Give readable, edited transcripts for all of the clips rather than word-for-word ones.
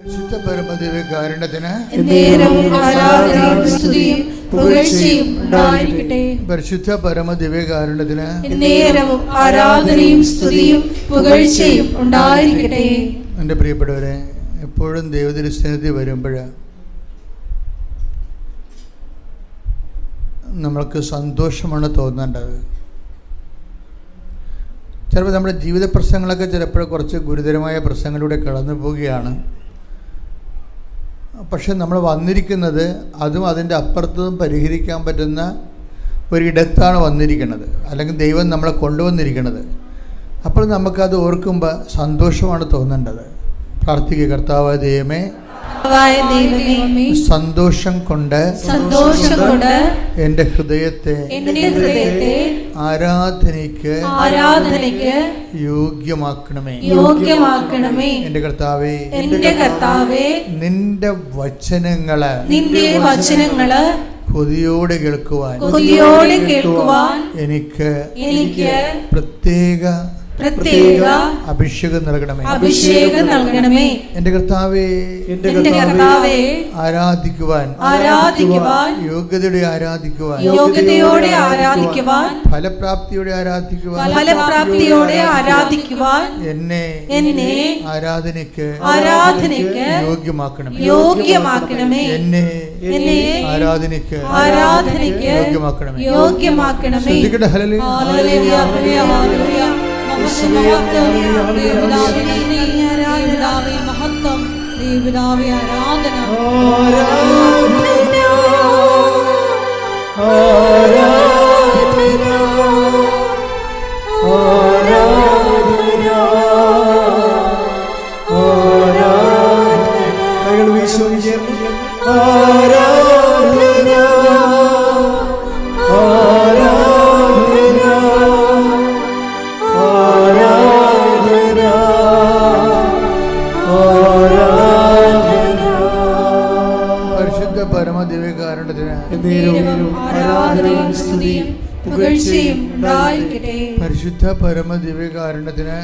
പരിശുദ്ധ പരമദിവ്യകാരുണ്യത്തിന് പരിശുദ്ധ പരമദിവ്യകാരുണ്യത്തിന് ആരാധനയും സ്തുതിയും പുകഴ്ചയും ഉണ്ടായിരിക്കട്ടെ. എൻ്റെ പ്രിയപ്പെട്ടവരെ, എപ്പോഴും ദൈവതിരുസന്നിധി വരുമ്പോൾ നമ്മൾക്ക് സന്തോഷമാണ് തോന്നേണ്ടത്. ചിലപ്പോൾ നമ്മുടെ ജീവിത പ്രശ്നങ്ങളൊക്കെ ചിലപ്പോൾ കുറച്ച് ഗുരുതരമായ പ്രശ്നങ്ങളിലൂടെ കടന്നു പോവുകയാണ്. പക്ഷെ നമ്മൾ വന്നിരിക്കുന്നത് അതും അതിൻ്റെ അപ്പുറത്തും പരിഹരിക്കാൻ പറ്റുന്ന ഒരിടത്താണ് വന്നിരിക്കുന്നത്, അല്ലെങ്കിൽ ദൈവം നമ്മളെ കൊണ്ടുവന്നിരിക്കുന്നത്. അപ്പോൾ നമുക്കത് ഓർക്കുമ്പോൾ സന്തോഷമാണ് തോന്നേണ്ടത്. പ്രാർത്ഥിക്കുക. കർത്താവായ ദൈവമേ, സന്തോഷം കൊണ്ട് എൻ്റെ ഹൃദയത്തെ ആരാധനയ്ക്ക് യോഗ്യമാക്കണമേ. എൻ്റെ കർത്താവേ, നിന്റെ വചനങ്ങള് കൊതിയോടെ കേൾക്കുവാൻ എനിക്ക് പ്രത്യേക അഭിഷേകം നൽകണമേ. എൻ്റെ കർത്താവേ, ആരാധിക്കുവാൻ യോഗ്യതയോടെ ആരാധിക്കുവാൻ ഫലപ്രാപ്തിയോടെ ആരാധിക്കുവാൻ എന്നെ ആരാധനയ്ക്ക് യോഗ്യമാക്കണമേ. എന്നെ ആരാധനയ്ക്ക് യോഗ്യമാക്കണമേ. ശ്രദ്ധിക്കട്ടെ. ഹല്ലേലൂയ. മഹത്വം ദൈവപിതാവേ, ആരാധന. പരിശുദ്ധ പരമദിവ്യകാരുണ്യത്തിന്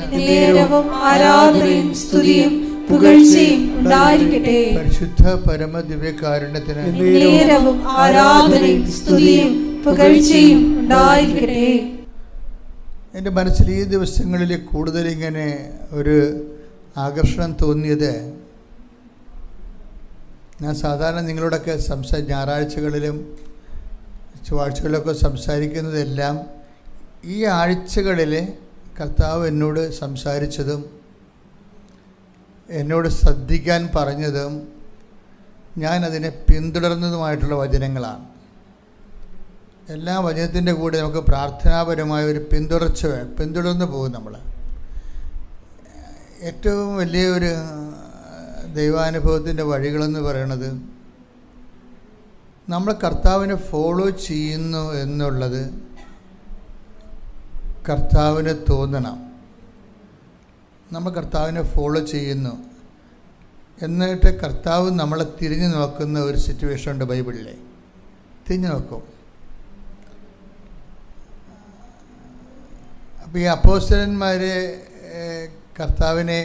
ആരാധനയും സ്തുതിയും പുകഴ്ചയും ഉണ്ടായിരിക്കട്ടെ. പരിശുദ്ധ പരമദിവ്യകാരുണ്യത്തിന് ആരാധനയും സ്തുതിയും പുകഴ്ചയും ഉണ്ടായിരിക്കട്ടെ. എൻ്റെ മനസ്സിൽ ഈ ദിവസങ്ങളിൽ കൂടുതൽ ഇങ്ങനെ ഒരു ആകർഷണം തോന്നിയത്, ഞാൻ സാധാരണ നിങ്ങളോടൊക്കെ ഞായറാഴ്ചകളിലും ചൊവ്വാഴ്ചകളിലൊക്കെ സംസാരിക്കുന്നതെല്ലാം ഈ ആഴ്ചകളിൽ കർത്താവ് എന്നോട് സംസാരിച്ചതും എന്നോട് ശ്രദ്ധിക്കാൻ പറഞ്ഞതും ഞാനതിനെ പിന്തുടർന്നതുമായിട്ടുള്ള വചനങ്ങളാണ്. എല്ലാ വചനത്തിൻ്റെ കൂടെ നമുക്ക് പ്രാർത്ഥനാപരമായ ഒരു പിന്തുടർന്ന് പോകും. നമ്മൾ ഏറ്റവും വലിയൊരു ദൈവാനുഭവത്തിൻ്റെ വഴികളെന്ന് പറയണത് നമ്മൾ കർത്താവിനെ ഫോളോ ചെയ്യുന്നു എന്നുള്ളത് കർത്താവിന് തോന്നണം. നമ്മൾ കർത്താവിനെ ഫോളോ ചെയ്യുന്നു എന്നിട്ട് കർത്താവ് നമ്മളെ തിരിഞ്ഞു നോക്കുന്ന ഒരു സിറ്റുവേഷൻ ഉണ്ട് ബൈബിളിലെ. തിരിഞ്ഞു നോക്കും. അപ്പോൾ ഈ അപ്പോസ്തലന്മാർ കർത്താവിനെ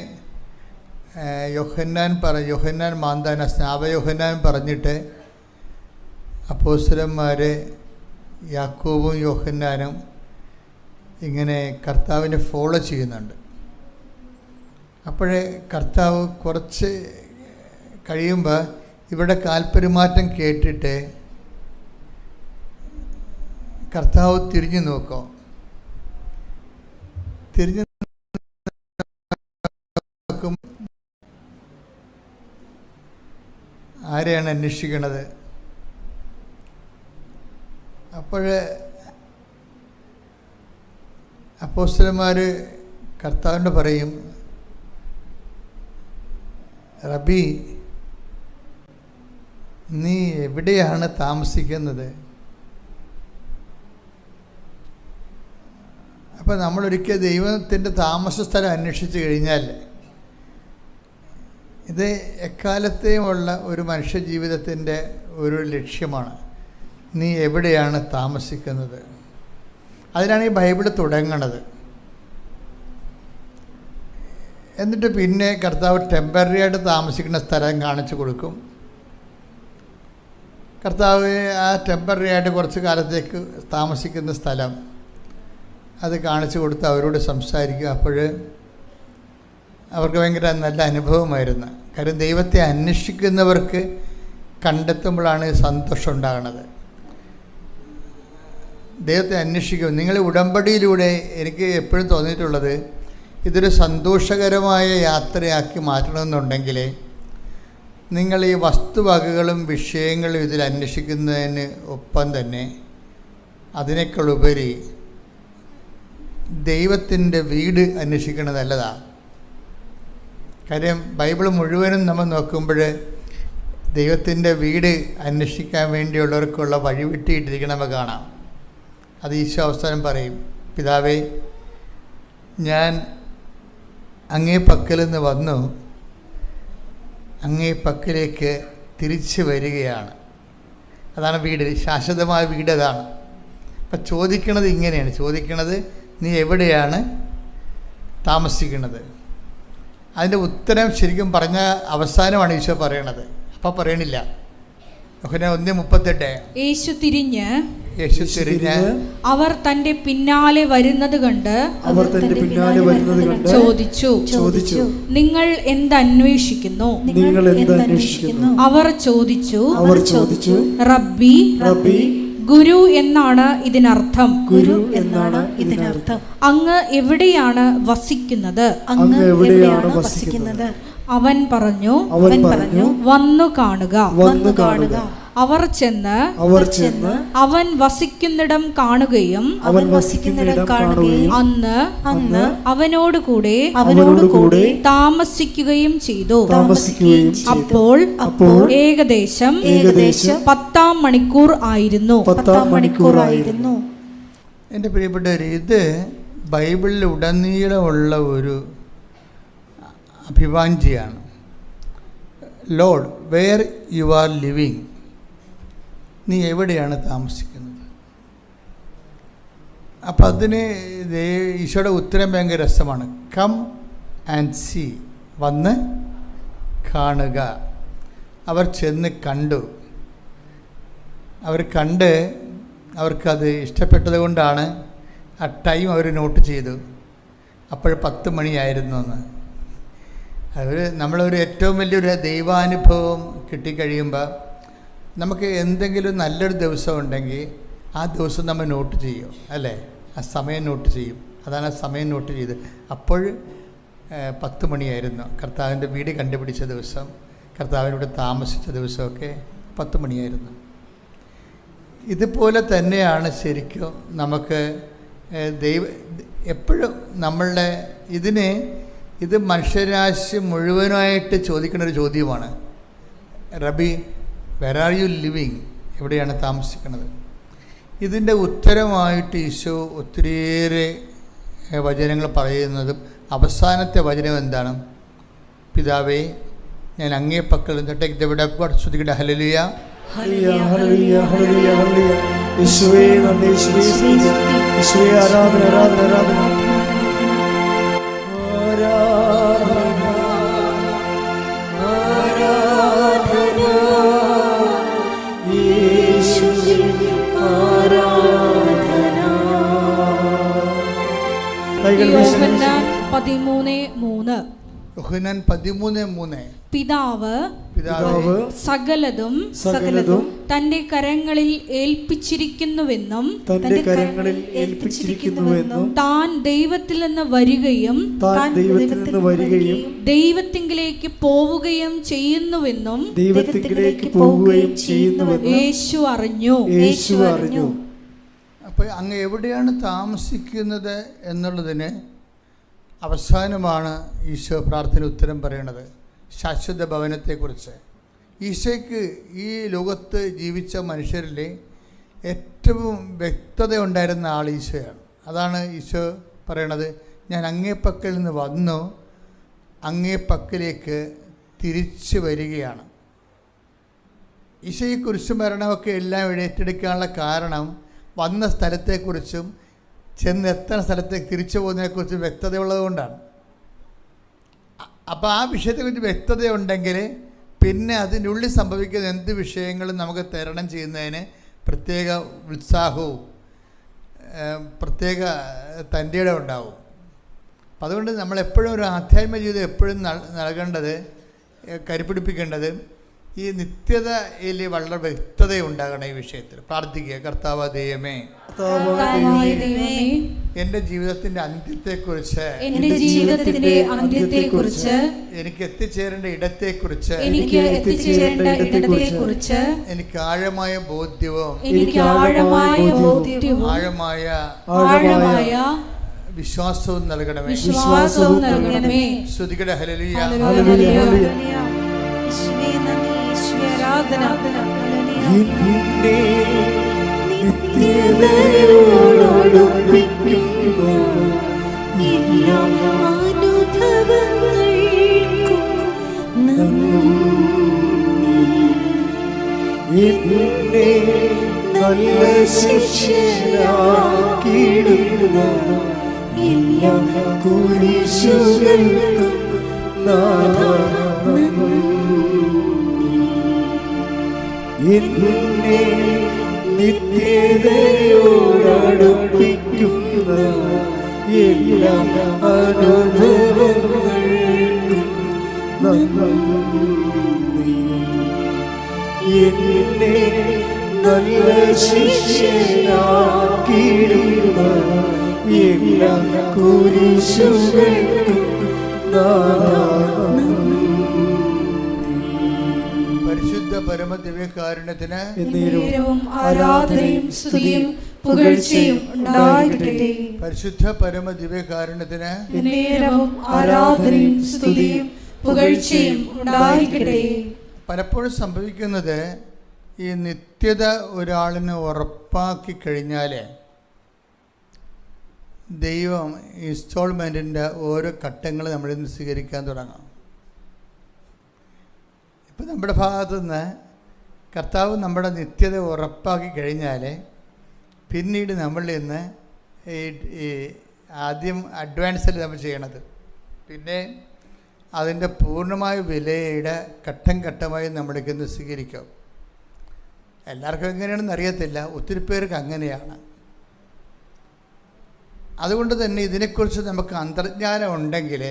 യോഹന്നാൻ മാന്താന സ്നാപയോഹന്നാൻ പറഞ്ഞിട്ട് അപ്പോസ്തലന്മാർ യാക്കോബും യോഹന്നാനും ഇങ്ങനെ കർത്താവിനെ ഫോളോ ചെയ്യുന്നുണ്ട്. അപ്പോഴേ കർത്താവ് കുറച്ച് കഴിയുമ്പോൾ ഇവിടെ കാൽപെരുമാറ്റം കേട്ടിട്ട് കർത്താവ് തിരിഞ്ഞു നോക്കും. തിരിഞ്ഞു നോക്കും, ആരെയാണ് അന്വേഷിക്കണത്? അപ്പോൾ അപ്പോസ്തലന്മാർ കർത്താവിനോട് പറയും, റബി, നീ എവിടെയാണ് താമസിക്കുന്നത്? അപ്പോൾ നമ്മളൊരിക്കൽ ദൈവത്തിൻ്റെ താമസ സ്ഥലം അന്വേഷിച്ച് കഴിഞ്ഞാൽ ഇത് എക്കാലത്തെയുമുള്ള ഒരു മനുഷ്യ ജീവിതത്തിൻ്റെ ഒരു ലക്ഷ്യമാണ്. നീ എവിടെയാണ് താമസിക്കുന്നത്? അതിനാണ് ഈ ബൈബിൾ തുടങ്ങണത്. എന്നിട്ട് പിന്നെ കർത്താവ് ടെമ്പററി ആയിട്ട് താമസിക്കുന്ന സ്ഥലം കാണിച്ചു കൊടുക്കും. കർത്താവ് ആ ടെമ്പററി ആയിട്ട് കുറച്ച് കാലത്തേക്ക് താമസിക്കുന്ന സ്ഥലം അത് കാണിച്ചു കൊടുത്ത് അവരോട് സംസാരിക്കുക. അപ്പോൾ അവർക്ക് ഭയങ്കര നല്ല അനുഭവമായിരുന്നു. കാര്യം ദൈവത്തെ അന്വേഷിക്കുന്നവർക്ക് കണ്ടെത്തുമ്പോഴാണ് സന്തോഷം ഉണ്ടാകുന്നത്. ദൈവത്തെ അന്വേഷിക്കും. നിങ്ങൾ ഉടമ്പടിയിലൂടെ എനിക്ക് എപ്പോഴും തോന്നിയിട്ടുള്ളത്, ഇതൊരു സന്തോഷകരമായ യാത്രയാക്കി മാറ്റണമെന്നുണ്ടെങ്കിൽ നിങ്ങൾ ഈ വസ്തുവകകളും വിഷയങ്ങളും ഇതിൽ അന്വേഷിക്കുന്നതിന് ഒപ്പം തന്നെ അതിനേക്കാളുപരി ദൈവത്തിൻ്റെ വീട് അന്വേഷിക്കുന്നത് നല്ലതാണ്. കാര്യം ബൈബിൾ മുഴുവനും നമ്മൾ നോക്കുമ്പോൾ ദൈവത്തിൻ്റെ വീട് അന്വേഷിക്കാൻ വേണ്ടിയുള്ളവർക്കുള്ള വഴിവിട്ടിട്ടിരിക്കണമെന്ന് കാണാം. അത് ഈശോ അവസാനം പറയും, പിതാവേ, ഞാൻ അങ്ങേ പക്കൽ നിന്ന് വന്നു, അങ്ങേ പക്കലേക്ക് തിരിച്ചു വരികയാണ്. അതാണ് വീട്, ശാശ്വതമായ വീട് അതാണ്. അപ്പം ചോദിക്കണത് ഇങ്ങനെയാണ്, ചോദിക്കണത് നീ എവിടെയാണ് താമസിക്കുന്നത്? അതിൻ്റെ ഉത്തരം ശരിക്കും പറഞ്ഞ അവസാനമാണ് ഈശോ പറയണത്. അപ്പം പറയണില്ല. 1:38 യേശു തിരിഞ്ഞ് അവർ തന്റെ പിന്നാലെ വരുന്നത് കണ്ട് ചോദിച്ചു, നിങ്ങൾ എന്തന്വേഷിക്കുന്നു? അവർ ചോദിച്ചു, റബ്ബി, ഗുരു എന്നാണ് ഇതിനർത്ഥം. അങ്ങ് എവിടെയാണ് വസിക്കുന്നത്? അവൻ പറഞ്ഞു, വന്നു കാണുക. അവർ ചെന്ന് അവൻ വസിക്കുന്നിടം കാണുകയും അന്ന് അവനോട് കൂടെ താമസിക്കുകയും ചെയ്തു. അപ്പോൾ ഏകദേശം 10 മണിക്കൂർ ആയിരുന്നു. എൻ്റെ പ്രിയപ്പെട്ടവർ, ഇത് ബൈബിളിൽ ഉടനീളമുള്ള ഒരു അഭിവാഞ്ചിയാണ്. Lord, where you are living? നീ എവിടെയാണ് താമസിക്കുന്നത്? അപ്പം അതിന് ഈശോയുടെ ഉത്തരം ഭയങ്കര രസമാണ്. കം ആൻഡ് സീ, വന്ന് കാണുക. അവർ ചെന്ന് കണ്ടു. അവർ കണ്ട് അവർക്കത് ഇഷ്ടപ്പെട്ടത് കൊണ്ടാണ് ആ ടൈം അവർ നോട്ട് ചെയ്തു. അപ്പോൾ 10 മണിയായിരുന്നു എന്ന്. നമ്മളൊരു ഏറ്റവും വലിയൊരു ദൈവാനുഭവം കിട്ടിക്കഴിയുമ്പോൾ നമുക്ക് എന്തെങ്കിലും നല്ലൊരു ദിവസം ഉണ്ടെങ്കിൽ ആ ദിവസം നമ്മൾ നോട്ട് ചെയ്യും, അല്ലേ? ആ സമയം നോട്ട് ചെയ്യും. അതാണ് ആ സമയം നോട്ട് ചെയ്ത്. അപ്പോൾ 10 മണിയായിരുന്നു. കർത്താവിൻ്റെ വീട് കണ്ടുപിടിച്ച ദിവസം, കർത്താവിനോട് താമസിച്ച ദിവസമൊക്കെ 10 മണിയായിരുന്നു. ഇതുപോലെ തന്നെയാണ് ശരിക്കും നമുക്ക് എപ്പോഴും നമ്മളുടെ ഇത് മനുഷ്യരാശി മുഴുവനായിട്ട് ചോദിക്കുന്നൊരു ചോദ്യമാണ്. റബി, വെർ ആർ യു ലിവിങ്? എവിടെയാണ് താമസിക്കുന്നത്? ഇതിൻ്റെ ഉത്തരമായിട്ട് ഈശോ ഒത്തിരിയേറെ വചനങ്ങൾ പറയുന്നതും അവസാനത്തെ വചനം എന്താണ്? പിതാവേ, ഞാൻ അങ്ങേ പക്കൽ ശ്രദ്ധിക്കട്ടെ. ഹല്ലേലൂയ, യേശുവേ നന്ദി, യേശുവേ ആരാധന, ആരാധന, ആരാധന. യോഹന്നാൻ 13:3 പിതാവ് സകലതും തന്റെ കരങ്ങളിൽ ഏൽപ്പിച്ചിരിക്കുന്നുവെന്നും താൻ ദൈവത്തിൽ നിന്ന് വരികയും ദൈവത്തിങ്കിലേക്ക് പോവുകയും ചെയ്യുന്നുവെന്നും യേശു അറിഞ്ഞു. അപ്പോൾ അങ്ങ് എവിടെയാണ് താമസിക്കുന്നത് എന്നുള്ളതിന് അവസാനമാണ് ഈശോ പ്രാർത്ഥന ഉത്തരം പറയണത്. ശാശ്വത ഭവനത്തെക്കുറിച്ച്. ഈശോയ്ക്ക് ഈ ലോകത്ത് ജീവിച്ച മനുഷ്യരിൽ ഏറ്റവും വ്യക്തത ഉണ്ടായിരുന്ന ആൾ ഈശോയാണ്. അതാണ് ഈശോ പറയണത്, ഞാൻ അങ്ങേ പക്കൽ നിന്ന് വന്നു, അങ്ങേ പക്കലേക്ക് തിരിച്ചു വരികയാണ്. ഈശോ ഈ കുരിശുമരണമൊക്കെ എല്ലാം ഏറ്റെടുക്കാനുള്ള കാരണം വന്ന സ്ഥലത്തെക്കുറിച്ചും ചെന്നെത്തുന്ന സ്ഥലത്തേക്ക് തിരിച്ചു പോകുന്നതിനെക്കുറിച്ചും വ്യക്തതയുള്ളത് കൊണ്ടാണ്. അപ്പോൾ ആ വിഷയത്തെക്കുറിച്ച് വ്യക്തതയുണ്ടെങ്കിൽ പിന്നെ അതിനുള്ളിൽ സംഭവിക്കുന്ന എന്ത് വിഷയങ്ങളും നമുക്ക് തരണം ചെയ്യുന്നതിന് പ്രത്യേക ഉത്സാഹവും പ്രത്യേക തൻ്റെ ഇടം ഉണ്ടാവും. അപ്പം അതുകൊണ്ട് നമ്മളെപ്പോഴും ഒരു ആധ്യാത്മിക ജീവിതം എപ്പോഴും നൽകേണ്ടത്, കരുപിടിപ്പിക്കേണ്ടത് ഈ നിത്യതയിൽ വളരെ വ്യക്തതയുണ്ടാകണം. ഈ വിഷയത്തിൽ പ്രാർത്ഥിക്കുക. കർത്താവ് ദൈവമേ, എൻ്റെ ജീവിതത്തിൻ്റെ അന്ത്യത്തെക്കുറിച്ച്, എനിക്ക് എത്തിച്ചേരേണ്ട ഇടത്തെക്കുറിച്ച് എനിക്ക് ആഴമായ ബോധ്യവും ആഴമായ വിശ്വാസവും നൽകണമേ. ശ്രുതികട ഹല്ലേലൂയ. നല്ല ശിക്ഷയാക്കിയിടുന്ന എല്ലാ കുരിശുകൾക്കും നാഥാ എന്നെ നിത്യതയോടടുപ്പിക്കുന്ന എല്ലാ അനുഭവങ്ങൾക്കും നന്ദി. എന്നെ നല്ല ശിക്ഷയാക്കിയിടുന്ന എല്ലാ കുരിശുകൾക്കും പരിശുദ്ധ പരമദിവ്യകാരുണ്യത്തിന് ആരാധനയും സ്തുതിയും പുകഴ്ചയും ഉണ്ടായിരിക്കട്ടെ. പരിശുദ്ധ പരമദിവ്യകാരുണ്യത്തിന് ആരാധനയും സ്തുതിയും പുകഴ്ചയും ഉണ്ടായിരിക്കട്ടെ. പലപ്പോഴും സംഭവിക്കുന്നത് ഈ നിത്യത ഒരാളിന് ഉറപ്പാക്കി കഴിഞ്ഞാൽ ദൈവം ഇൻസ്റ്റാൾമെൻറ്റിൻ്റെ ഓരോ ഘട്ടങ്ങൾ നമ്മളിൽ നിന്ന് സ്വീകരിക്കാൻ തുടങ്ങാം. ഇപ്പം നമ്മുടെ ഭാഗത്തു നിന്ന് കർത്താവ് നമ്മുടെ നിത്യത ഉറപ്പാക്കി കഴിഞ്ഞാൽ പിന്നീട് നമ്മളിൽ നിന്ന് ഈ ആദ്യം അഡ്വാൻസിൽ നമ്മൾ ചെയ്യണത്, പിന്നെ അതിൻ്റെ പൂർണ്ണമായ വിലയുടെ ഘട്ടം ഘട്ടമായി നമ്മളിലേക്ക് നിന്ന് സ്വീകരിക്കും. എല്ലാവർക്കും എങ്ങനെയാണെന്ന് അറിയത്തില്ല, ഒത്തിരി പേർക്ക് അങ്ങനെയാണ്. അതുകൊണ്ട് തന്നെ ഇതിനെക്കുറിച്ച് നമുക്ക് അന്തർജ്ഞാനം ഉണ്ടെങ്കിൽ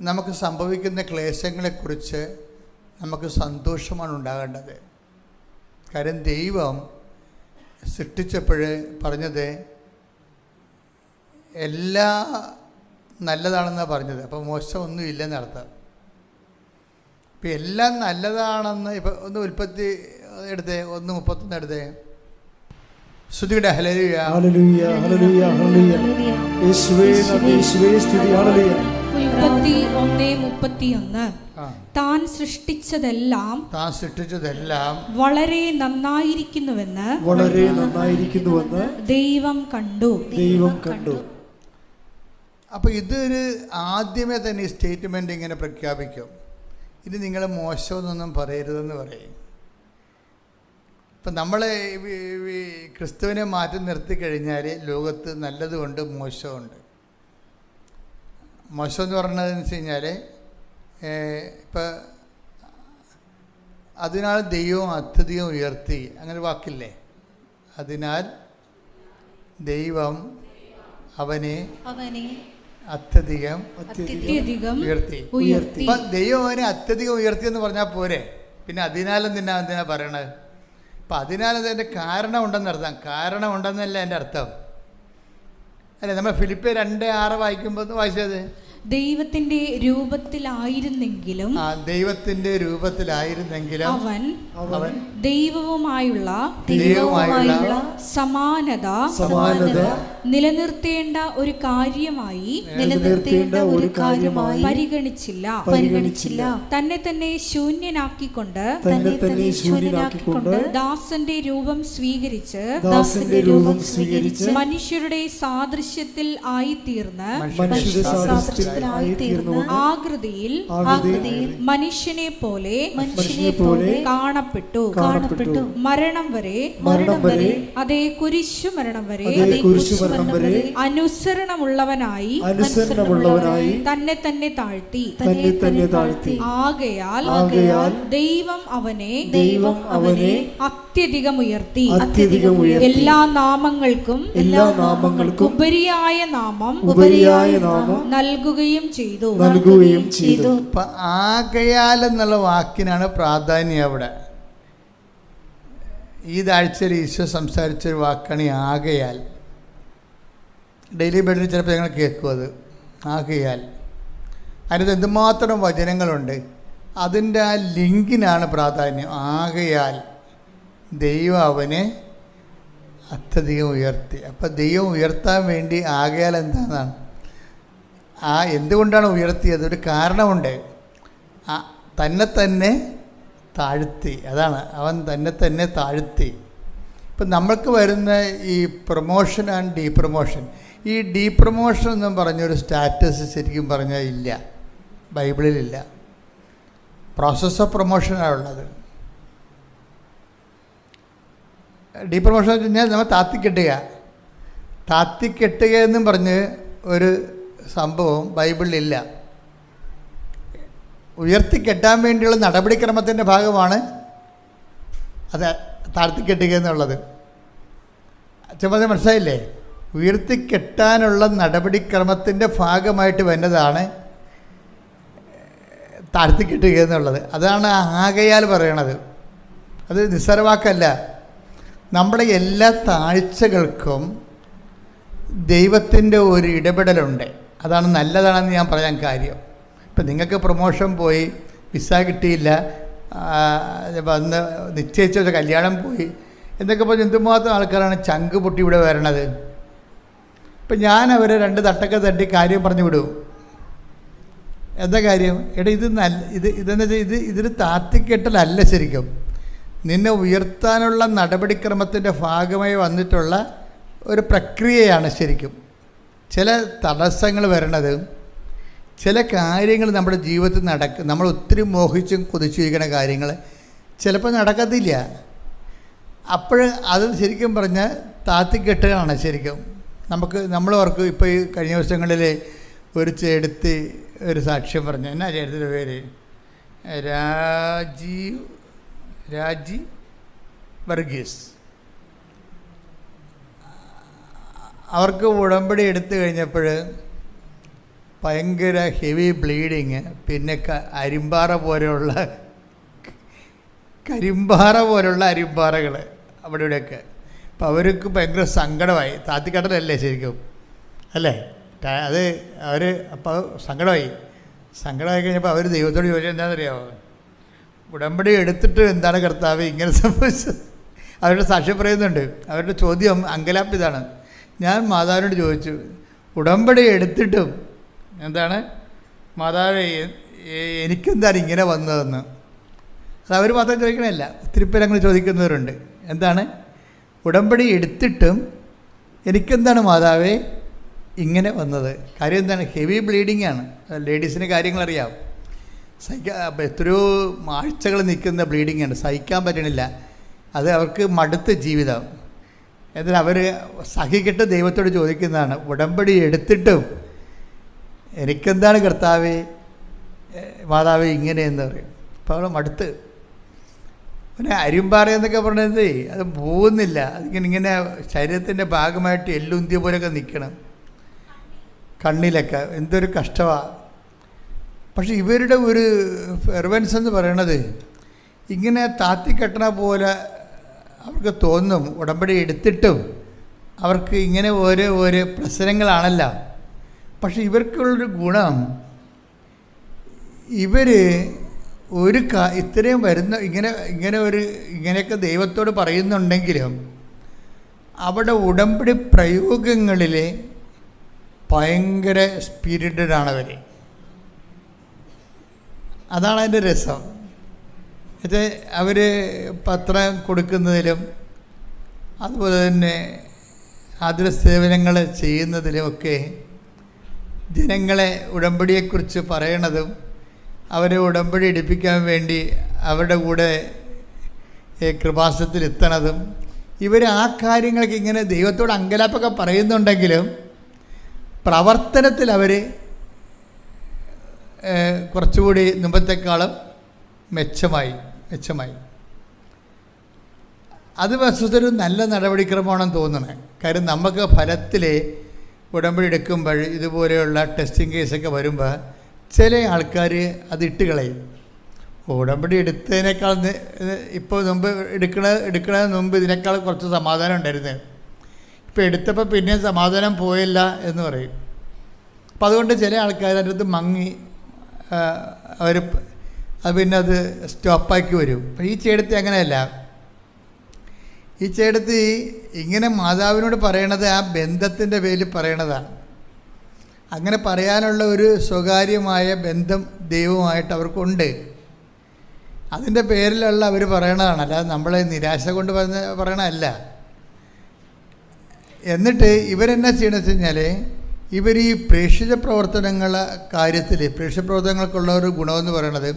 നമുക്ക് സംഭവിക്കുന്ന ക്ലേശങ്ങളെക്കുറിച്ച് നമുക്ക് സന്തോഷമാണ് ഉണ്ടാകേണ്ടത്. കാര്യം ദൈവം സൃഷ്ടിച്ചപ്പോൾ പറഞ്ഞത് എല്ലാ നല്ലതാണെന്നാണ് പറഞ്ഞത്. അപ്പോൾ മോശമൊന്നും ഇല്ലെന്നർത്ഥം. ഇപ്പം എല്ലാം നല്ലതാണെന്ന് ഇപ്പം ഒന്ന് ഉൽപ്പത്തി എടുത്തേ, 1:31 എടുത്തേ. സ്തുതിയുടെ ഹല്ലേലൂയ. Hallelujah hallelujah hallelujah. യേശുവേ നന്ദി, യേശുവേ സ്തുതി. ഹല്ലേലൂയ. ഉൽപ്പത്തി 1:31 താൻ സൃഷ്ടിച്ചതെല്ലാം വളരെ നന്നായിരിക്കുന്നുവെന്ന് ദൈവം കണ്ടു. അപ്പോൾ ഇതൊരു ആദ്യമേ തന്നെ ഈ സ്റ്റേറ്റ്മെൻ്റ് ഇങ്ങനെ പ്രഖ്യാപിക്കും, ഇത് നിങ്ങൾ മോശമെന്നൊന്നും പറയരുതെന്ന് പറയും. ഇപ്പം നമ്മൾ ക്രിസ്തുവിനെ മാറ്റി നിർത്തി കഴിഞ്ഞാൽ ലോകത്ത് നല്ലതുകൊണ്ട് മോശമുണ്ട്. മോശം എന്ന് പറഞ്ഞതെന്ന് വെച്ച് കഴിഞ്ഞാൽ ഇപ്പം അതിനാൽ ദൈവം അത്യധികം ഉയർത്തി, അങ്ങനെ വാക്കില്ലേ? അതിനാൽ ദൈവം അവനെ അത്യധികം ഉയർത്തി. അപ്പം ദൈവം അവനെ അത്യധികം ഉയർത്തി എന്ന് പറഞ്ഞാൽ പോരെ, പിന്നെ എന്തിനാ പറയണത്? അപ്പം അതിൻ്റെ കാരണം ഉണ്ടെന്നർത്ഥം. കാരണം ഉണ്ടെന്നല്ല എൻ്റെ അർത്ഥം. അല്ലേ, നമ്മൾ ഫിലിപ്പിയർ 2:6 വായിക്കുമ്പോൾ വായിച്ചത് ദൈവത്തിന്റെ രൂപത്തിലായിരുന്നെങ്കിലും അവൻ ദൈവവുമായുള്ള സമാനത നിലനിർത്തേണ്ട ഒരു കാര്യമായി പരിഗണിച്ചില്ല. തന്നെ തന്നെ ശൂന്യനാക്കിക്കൊണ്ട് ദാസന്റെ രൂപം സ്വീകരിച്ച് മനുഷ്യരുടെ സാദൃശ്യത്തിൽ ആയിത്തീർന്ന് രൂപത്തിലായി തീർന്ന് ആകൃതിയിൽ മനുഷ്യനെ പോലെ കാണപ്പെട്ടു. മരണം വരെ അതേ കുരിശു മരണം വരെ അനുസരണമുള്ളവനായി തന്നെ തന്നെ താഴ്ത്തി. ആകയാൽ ദൈവം അവനെ അത്യധികം ഉയർത്തി എല്ലാ നാമങ്ങൾക്കും ഉപരിയായ നാമം നൽകുകയും ചെയ്തു. ആകയാൽ എന്നുള്ള വാക്കിനാണ് പ്രാധാന്യം അവിടെ. ഈ ആഴ്ചയിൽ ഈശോ സംസാരിച്ചൊരു വാക്കാണ് ഈ ആകയാൽ. ഡെയിലി ബെഡിൽ ചിലപ്പോൾ ഞങ്ങൾ കേൾക്കും അത്. ആകയാൽ അതിനകത്ത് എന്തുമാത്രം വചനങ്ങളുണ്ട്. അതിൻ്റെ ആ ലിങ്കിനാണ് പ്രാധാന്യം. ആകയാൽ ദൈവം അവനെ അത്യധികം ഉയർത്തി. അപ്പം ദൈവം ഉയർത്താൻ വേണ്ടി ആകയാൽ എന്താണെന്നാണ്. എന്തുകൊണ്ടാണ് ഉയർത്തിയത്? ഒരു കാരണമുണ്ട്. തന്നെ താഴ്ത്തി. അതാണ്, അവൻ തന്നെ താഴ്ത്തി. ഇപ്പം നമ്മൾക്ക് വരുന്ന ഈ പ്രൊമോഷൻ ആൻഡ് ഡീപ്രൊമോഷൻ, ഈ ഡീപ്രൊമോഷൻ എന്നും പറഞ്ഞൊരു സ്റ്റാറ്റസ് ശരിക്കും പറഞ്ഞാൽ ഇല്ല, ബൈബിളിലില്ല. പ്രോസസ് ഓഫ് പ്രൊമോഷനാണ് ഉള്ളത്. ഡീപ്രൊമോഷൻ എന്ന് വെച്ച് കഴിഞ്ഞാൽ നമ്മൾ താത്തിക്കെട്ടുക എന്നും പറഞ്ഞ് ഒരു സംഭവം ബൈബിളിലില്ല. ഉയർത്തിക്കെട്ടാൻ വേണ്ടിയുള്ള നടപടിക്രമത്തിൻ്റെ ഭാഗമാണ് അത് താഴ്ത്തിക്കെട്ടുക എന്നുള്ളത്. ചെറുപ്പം മനസ്സിലായില്ലേ? ഉയർത്തിക്കെട്ടാനുള്ള നടപടിക്രമത്തിൻ്റെ ഭാഗമായിട്ട് വരുന്നതാണ് താഴ്ത്തിക്കെട്ടുക എന്നുള്ളത്. അതാണ് ആകയാൽ പറയണത്. അത് നിസ്സാരവാക്കല്ല. നമ്മുടെ എല്ലാ താഴ്ചകൾക്കും ദൈവത്തിൻ്റെ ഒരു ഇടപെടലുണ്ട്. അതാണ് നല്ലതാണെന്ന് ഞാൻ പറയാൻ കാര്യം. ഇപ്പം നിങ്ങൾക്ക് പ്രൊമോഷൻ പോയി, വിസ കിട്ടിയില്ല, വന്ന് നിശ്ചയിച്ച ഒരു കല്യാണം പോയി എന്നൊക്കെ പറഞ്ഞ് എന്തുമാത്രം ആൾക്കാരാണ് ചങ്ക് പൊട്ടി ഇവിടെ വരണത്. ഇപ്പം ഞാൻ അവരെ 2 തട്ടൊക്കെ തട്ടി കാര്യം പറഞ്ഞു വിടും. എന്താ കാര്യം? എടാ ഇതെന്ന് വെച്ചാൽ ഇതിന് താത്തിക്കെട്ടലല്ല. ശരിക്കും നിന്നെ ഉയർത്താനുള്ള നടപടിക്രമത്തിൻ്റെ ഭാഗമായി വന്നിട്ടുള്ള ഒരു പ്രക്രിയയാണ്. ശരിക്കും ചില തടസ്സങ്ങൾ വരണത്, ചില കാര്യങ്ങൾ നമ്മുടെ ജീവിതത്തിൽ നമ്മൾ ഒത്തിരി മോഹിച്ചും കൊതിച്ചിരിക്കുന്ന കാര്യങ്ങൾ ചിലപ്പോൾ നടക്കത്തില്ല. അപ്പോൾ അത് ശരിക്കും പറഞ്ഞാൽ താത്തിക്കെട്ടുകയാണ്. ശരിക്കും നമ്മളവർക്ക് ഇപ്പോൾ ഈ കഴിഞ്ഞ ദിവസങ്ങളിൽ ഒരു ചേട്ടത്തി ഒരു സാക്ഷ്യം പറഞ്ഞു. എന്നാ ചേട്ടത്തിൻ്റെ പേര്? രാജി വർഗീസ്. അവർക്ക് ഉടമ്പടി എടുത്തു കഴിഞ്ഞപ്പോൾ ഭയങ്കര ഹെവി ബ്ലീഡിങ്, പിന്നെ കരിമ്പാറ പോലെയുള്ള അരിമ്പാറകൾ അവിടെ ഇവിടെയൊക്കെ. അപ്പോൾ അവർക്ക് ഭയങ്കര സങ്കടമായി. താത്തിക്കടലല്ലേ ശരിക്കും, അല്ലേ? അത് അപ്പോൾ സങ്കടമായി കഴിഞ്ഞപ്പോൾ അവർ ദൈവത്തോട് ചോദിച്ചത് എന്താണെന്നറിയാമോ? ഉടമ്പടി എടുത്തിട്ട് എന്താണ് കർത്താവ് ഇങ്ങനെ സംഭവിച്ചത്? അവരുടെ സാക്ഷ്യം പറയുന്നുണ്ട്. അവരുടെ ചോദ്യം അങ്കലാപ്പിതാണ്. ഞാൻ മാതാവിനോട് ചോദിച്ചു, ഉടമ്പടി എടുത്തിട്ടും എന്താണ് മാതാവ് എനിക്കെന്താണ് ഇങ്ങനെ വന്നതെന്ന്. അത് അവർ മാത്രം ചോദിക്കണമല്ല, ഒത്തിരി പേര് അങ്ങനെ ചോദിക്കുന്നവരുണ്ട്. എന്താണ് ഉടമ്പടി എടുത്തിട്ടും എനിക്കെന്താണ് മാതാവേ ഇങ്ങനെ വന്നത്? കാര്യം എന്താണ്? ഹെവി ബ്ലീഡിങ് ആണ്. ലേഡീസിന് കാര്യങ്ങളറിയാം. എത്രയോ ആഴ്ചകൾ നിൽക്കുന്ന ബ്ലീഡിങ് ആണ്, സഹിക്കാൻ പറ്റണില്ല. അത് അവർക്ക് മടുത്ത ജീവിതം. എന്നാൽ അവർ സഹിക്കിട്ട് ദൈവത്തോട് ചോദിക്കുന്നതാണ്, ഉടമ്പടി എടുത്തിട്ടും എനിക്കെന്താണ് കർത്താവേ മാതാവേ ഇങ്ങനെയെന്ന് പറയും. അപ്പോൾ അവൾ മടുത്ത്. പിന്നെ അരിമ്പാറ എന്നൊക്കെ പറഞ്ഞത് അത് പോകുന്നില്ല. അതിങ്ങനെ ശരീരത്തിൻ്റെ ഭാഗമായിട്ട് എല്ലുന്തിയ പോലെയൊക്കെ നിൽക്കണം, കണ്ണിലൊക്കെ. എന്തൊരു കഷ്ടമാണ്. പക്ഷെ ഇവരുടെ ഒരു ഫെർവൻസ് എന്ന് പറയണത് ഇങ്ങനെ താത്തിക്കെട്ടണ പോലെ അവർക്ക് തോന്നും. ഉടമ്പടി എടുത്തിട്ടും അവർക്ക് ഇങ്ങനെ ഓരോ പ്രശ്നങ്ങളാണല്ലോ. പക്ഷെ ഇവർക്കുള്ളൊരു ഗുണം, ഇവർ ഇത്രയും വരുന്ന ഇങ്ങനെയൊക്കെ ദൈവത്തോട് പറയുന്നുണ്ടെങ്കിലും അവിടെ ഉടമ്പടി പ്രയോഗങ്ങളിൽ ഭയങ്കര സ്പിരിറ്റഡാണവർ. അതാണ് അതിൻ്റെ രസം. ഇത് അവർ പത്രം കൊടുക്കുന്നതിലും അതുപോലെ തന്നെ ആതുര സേവനങ്ങൾ ചെയ്യുന്നതിലുമൊക്കെ ജനങ്ങളെ ഉടമ്പടിയെക്കുറിച്ച് പറയണതും അവരെ ഉടമ്പടി എടുപ്പിക്കാൻ വേണ്ടി അവരുടെ കൂടെ കൃപാസനത്തിലെത്തണതും, ഇവർ ആ കാര്യങ്ങൾക്ക് ഇങ്ങനെ ദൈവത്തോട് അങ്കലാപ്പൊക്കെ പറയുന്നുണ്ടെങ്കിലും പ്രവർത്തനത്തിൽ അവർ കുറച്ചുകൂടി മുമ്പത്തെക്കാളും മെച്ചമായി. അത് വസ്തുതൊരു നല്ല നടപടിക്രമമാണെന്ന് തോന്നണേ. കാര്യം നമുക്ക് ഫലത്തിൽ ഉടമ്പടി എടുക്കുമ്പോൾ ഇതുപോലെയുള്ള ടെസ്റ്റിംഗ് കേസൊക്കെ വരുമ്പോൾ ചില ആൾക്കാർ അത് ഇട്ട് കളയും. ഉടമ്പടി എടുത്തതിനേക്കാൾ ഇപ്പോൾ മുമ്പ് എടുക്കണതിന് മുമ്പ് ഇതിനേക്കാൾ കുറച്ച് സമാധാനം ഉണ്ടായിരുന്നു, ഇപ്പോൾ എടുത്തപ്പോൾ പിന്നെയും സമാധാനം പോയില്ല എന്ന് പറയും. അപ്പം അതുകൊണ്ട് ചില ആൾക്കാർ അതിൻ്റെ അടുത്ത് മങ്ങി അവർ പിന്നെ അത് സ്റ്റോപ്പാക്കി വരും. അപ്പം ഈ ചേട്ടത്തി അങ്ങനെയല്ല. ഈ ചേട്ടത്തി ഇങ്ങനെ മാതാവിനോട് പറയണത് ആ ബന്ധത്തിൻ്റെ പേരിൽ പറയണതാണ്. അങ്ങനെ പറയാനുള്ള ഒരു സ്വകാര്യമായ ബന്ധം ദൈവവുമായിട്ട് അവർക്കുണ്ട്. അതിൻ്റെ പേരിലുള്ള അവർ പറയണതാണ്, അല്ലാതെ നമ്മളെ നിരാശ കൊണ്ട് പറയണതല്ല. എന്നിട്ട് ഇവരെന്നാ ചെയ്യണമെന്ന് വെച്ച് കഴിഞ്ഞാൽ, ഇവർ ഈ പ്രേക്ഷിത പ്രവർത്തനങ്ങളെ കാര്യത്തിൽ, പ്രേക്ഷിത പ്രവർത്തനങ്ങൾക്കുള്ള ഒരു ഗുണമെന്ന് പറയണത്,